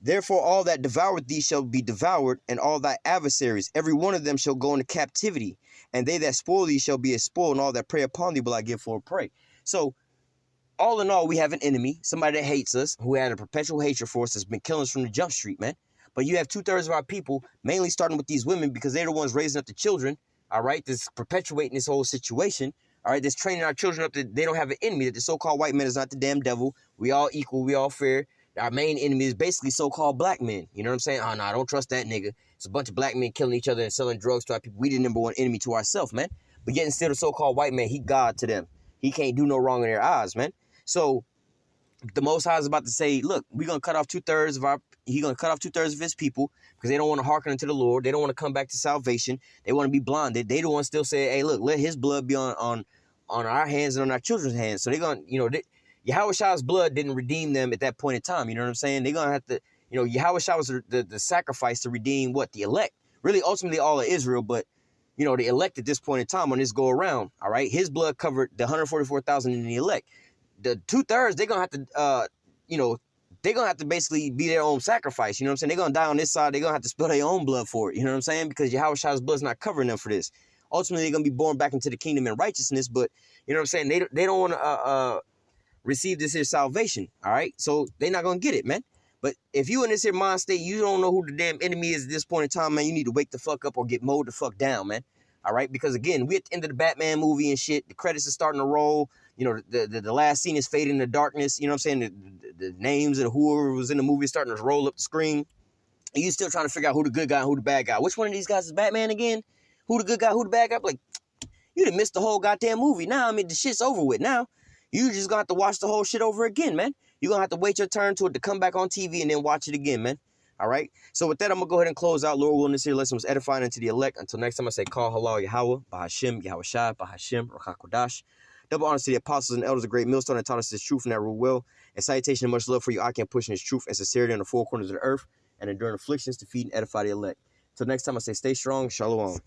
S1: Therefore, all that devoured thee shall be devoured, and all thy adversaries, every one of them shall go into captivity, and they that spoil thee shall be a spoil, and all that prey upon thee will I give for a prey. So, all in all, we have an enemy, somebody that hates us, who had a perpetual hatred for us, that's been killing us from the jump street, man. But you have 2/3 of our people, mainly starting with these women, because they're the ones raising up the children, all right, that's perpetuating this whole situation, all right, that's training our children up that they don't have an enemy, that the so-called white man is not the damn devil, we all equal, we all fair. Our main enemy is basically so-called black men. You know what I'm saying? Oh, no, I don't trust that nigga. It's a bunch of black men killing each other and selling drugs to our people. We the number one enemy to ourselves, man. But yet instead of so-called white man, he God to them. He can't do no wrong in their eyes, man. So the Most High is about to say, look, we're going to cut off 2/3 of he's going to cut off 2/3 of his people because they don't want to hearken unto the Lord. They don't want to come back to salvation. They want to be blinded. They don't want to still say, hey, look, let his blood be on our hands and on our children's hands. So they're going to, you know, YAHAWASHI's blood didn't redeem them at that point in time. You know what I'm saying? They're going to have to, you know, YAHAWASHI was the sacrifice to redeem what? The elect. Really, ultimately, all of Israel, but, you know, the elect at this point in time on this go around, all right? His blood covered the 144,000 in the elect. The 2/3, they're going to have to, you know, they're going to have to basically be their own sacrifice. You know what I'm saying? They're going to die on this side. They're going to have to spill their own blood for it. You know what I'm saying? Because YAHAWASHI's blood's not covering them for this. Ultimately, they're going to be born back into the kingdom in righteousness, but, you know what I'm saying? They don't want to, receive this here salvation, all right? So they're not going to get it, man. But if you in this here mind state, you don't know who the damn enemy is at this point in time, man, you need to wake the fuck up or get mowed the fuck down, man. All right? Because, again, we at the end of the Batman movie and shit. The credits are starting to roll. You know, the last scene is fading into darkness. You know what I'm saying? The names of whoever was in the movie is starting to roll up the screen. And you still trying to figure out who the good guy and who the bad guy. Which one of these guys is Batman again? Who the good guy, who the bad guy? Like, you done missed the whole goddamn movie. Now, I mean, the shit's over with. Now, you just gonna have to watch the whole shit over again, man. You're gonna have to wait your turn to it to come back on TV and then watch it again, man. All right? So with that, I'm gonna go ahead and close out. Lord willing, this here lesson was edifying unto the elect. Until next time, I say, call halal Yahawah, Bahashim, Yahawashi, Bahashim, Ruach. Double honors to the apostles and elders of great millstone that taught us this truth and that rule well. And salutation and much love for you. I can push in this truth and sincerity on the four corners of the earth and enduring afflictions to feed and edify the elect. Till next time, I say, stay strong. Shalom.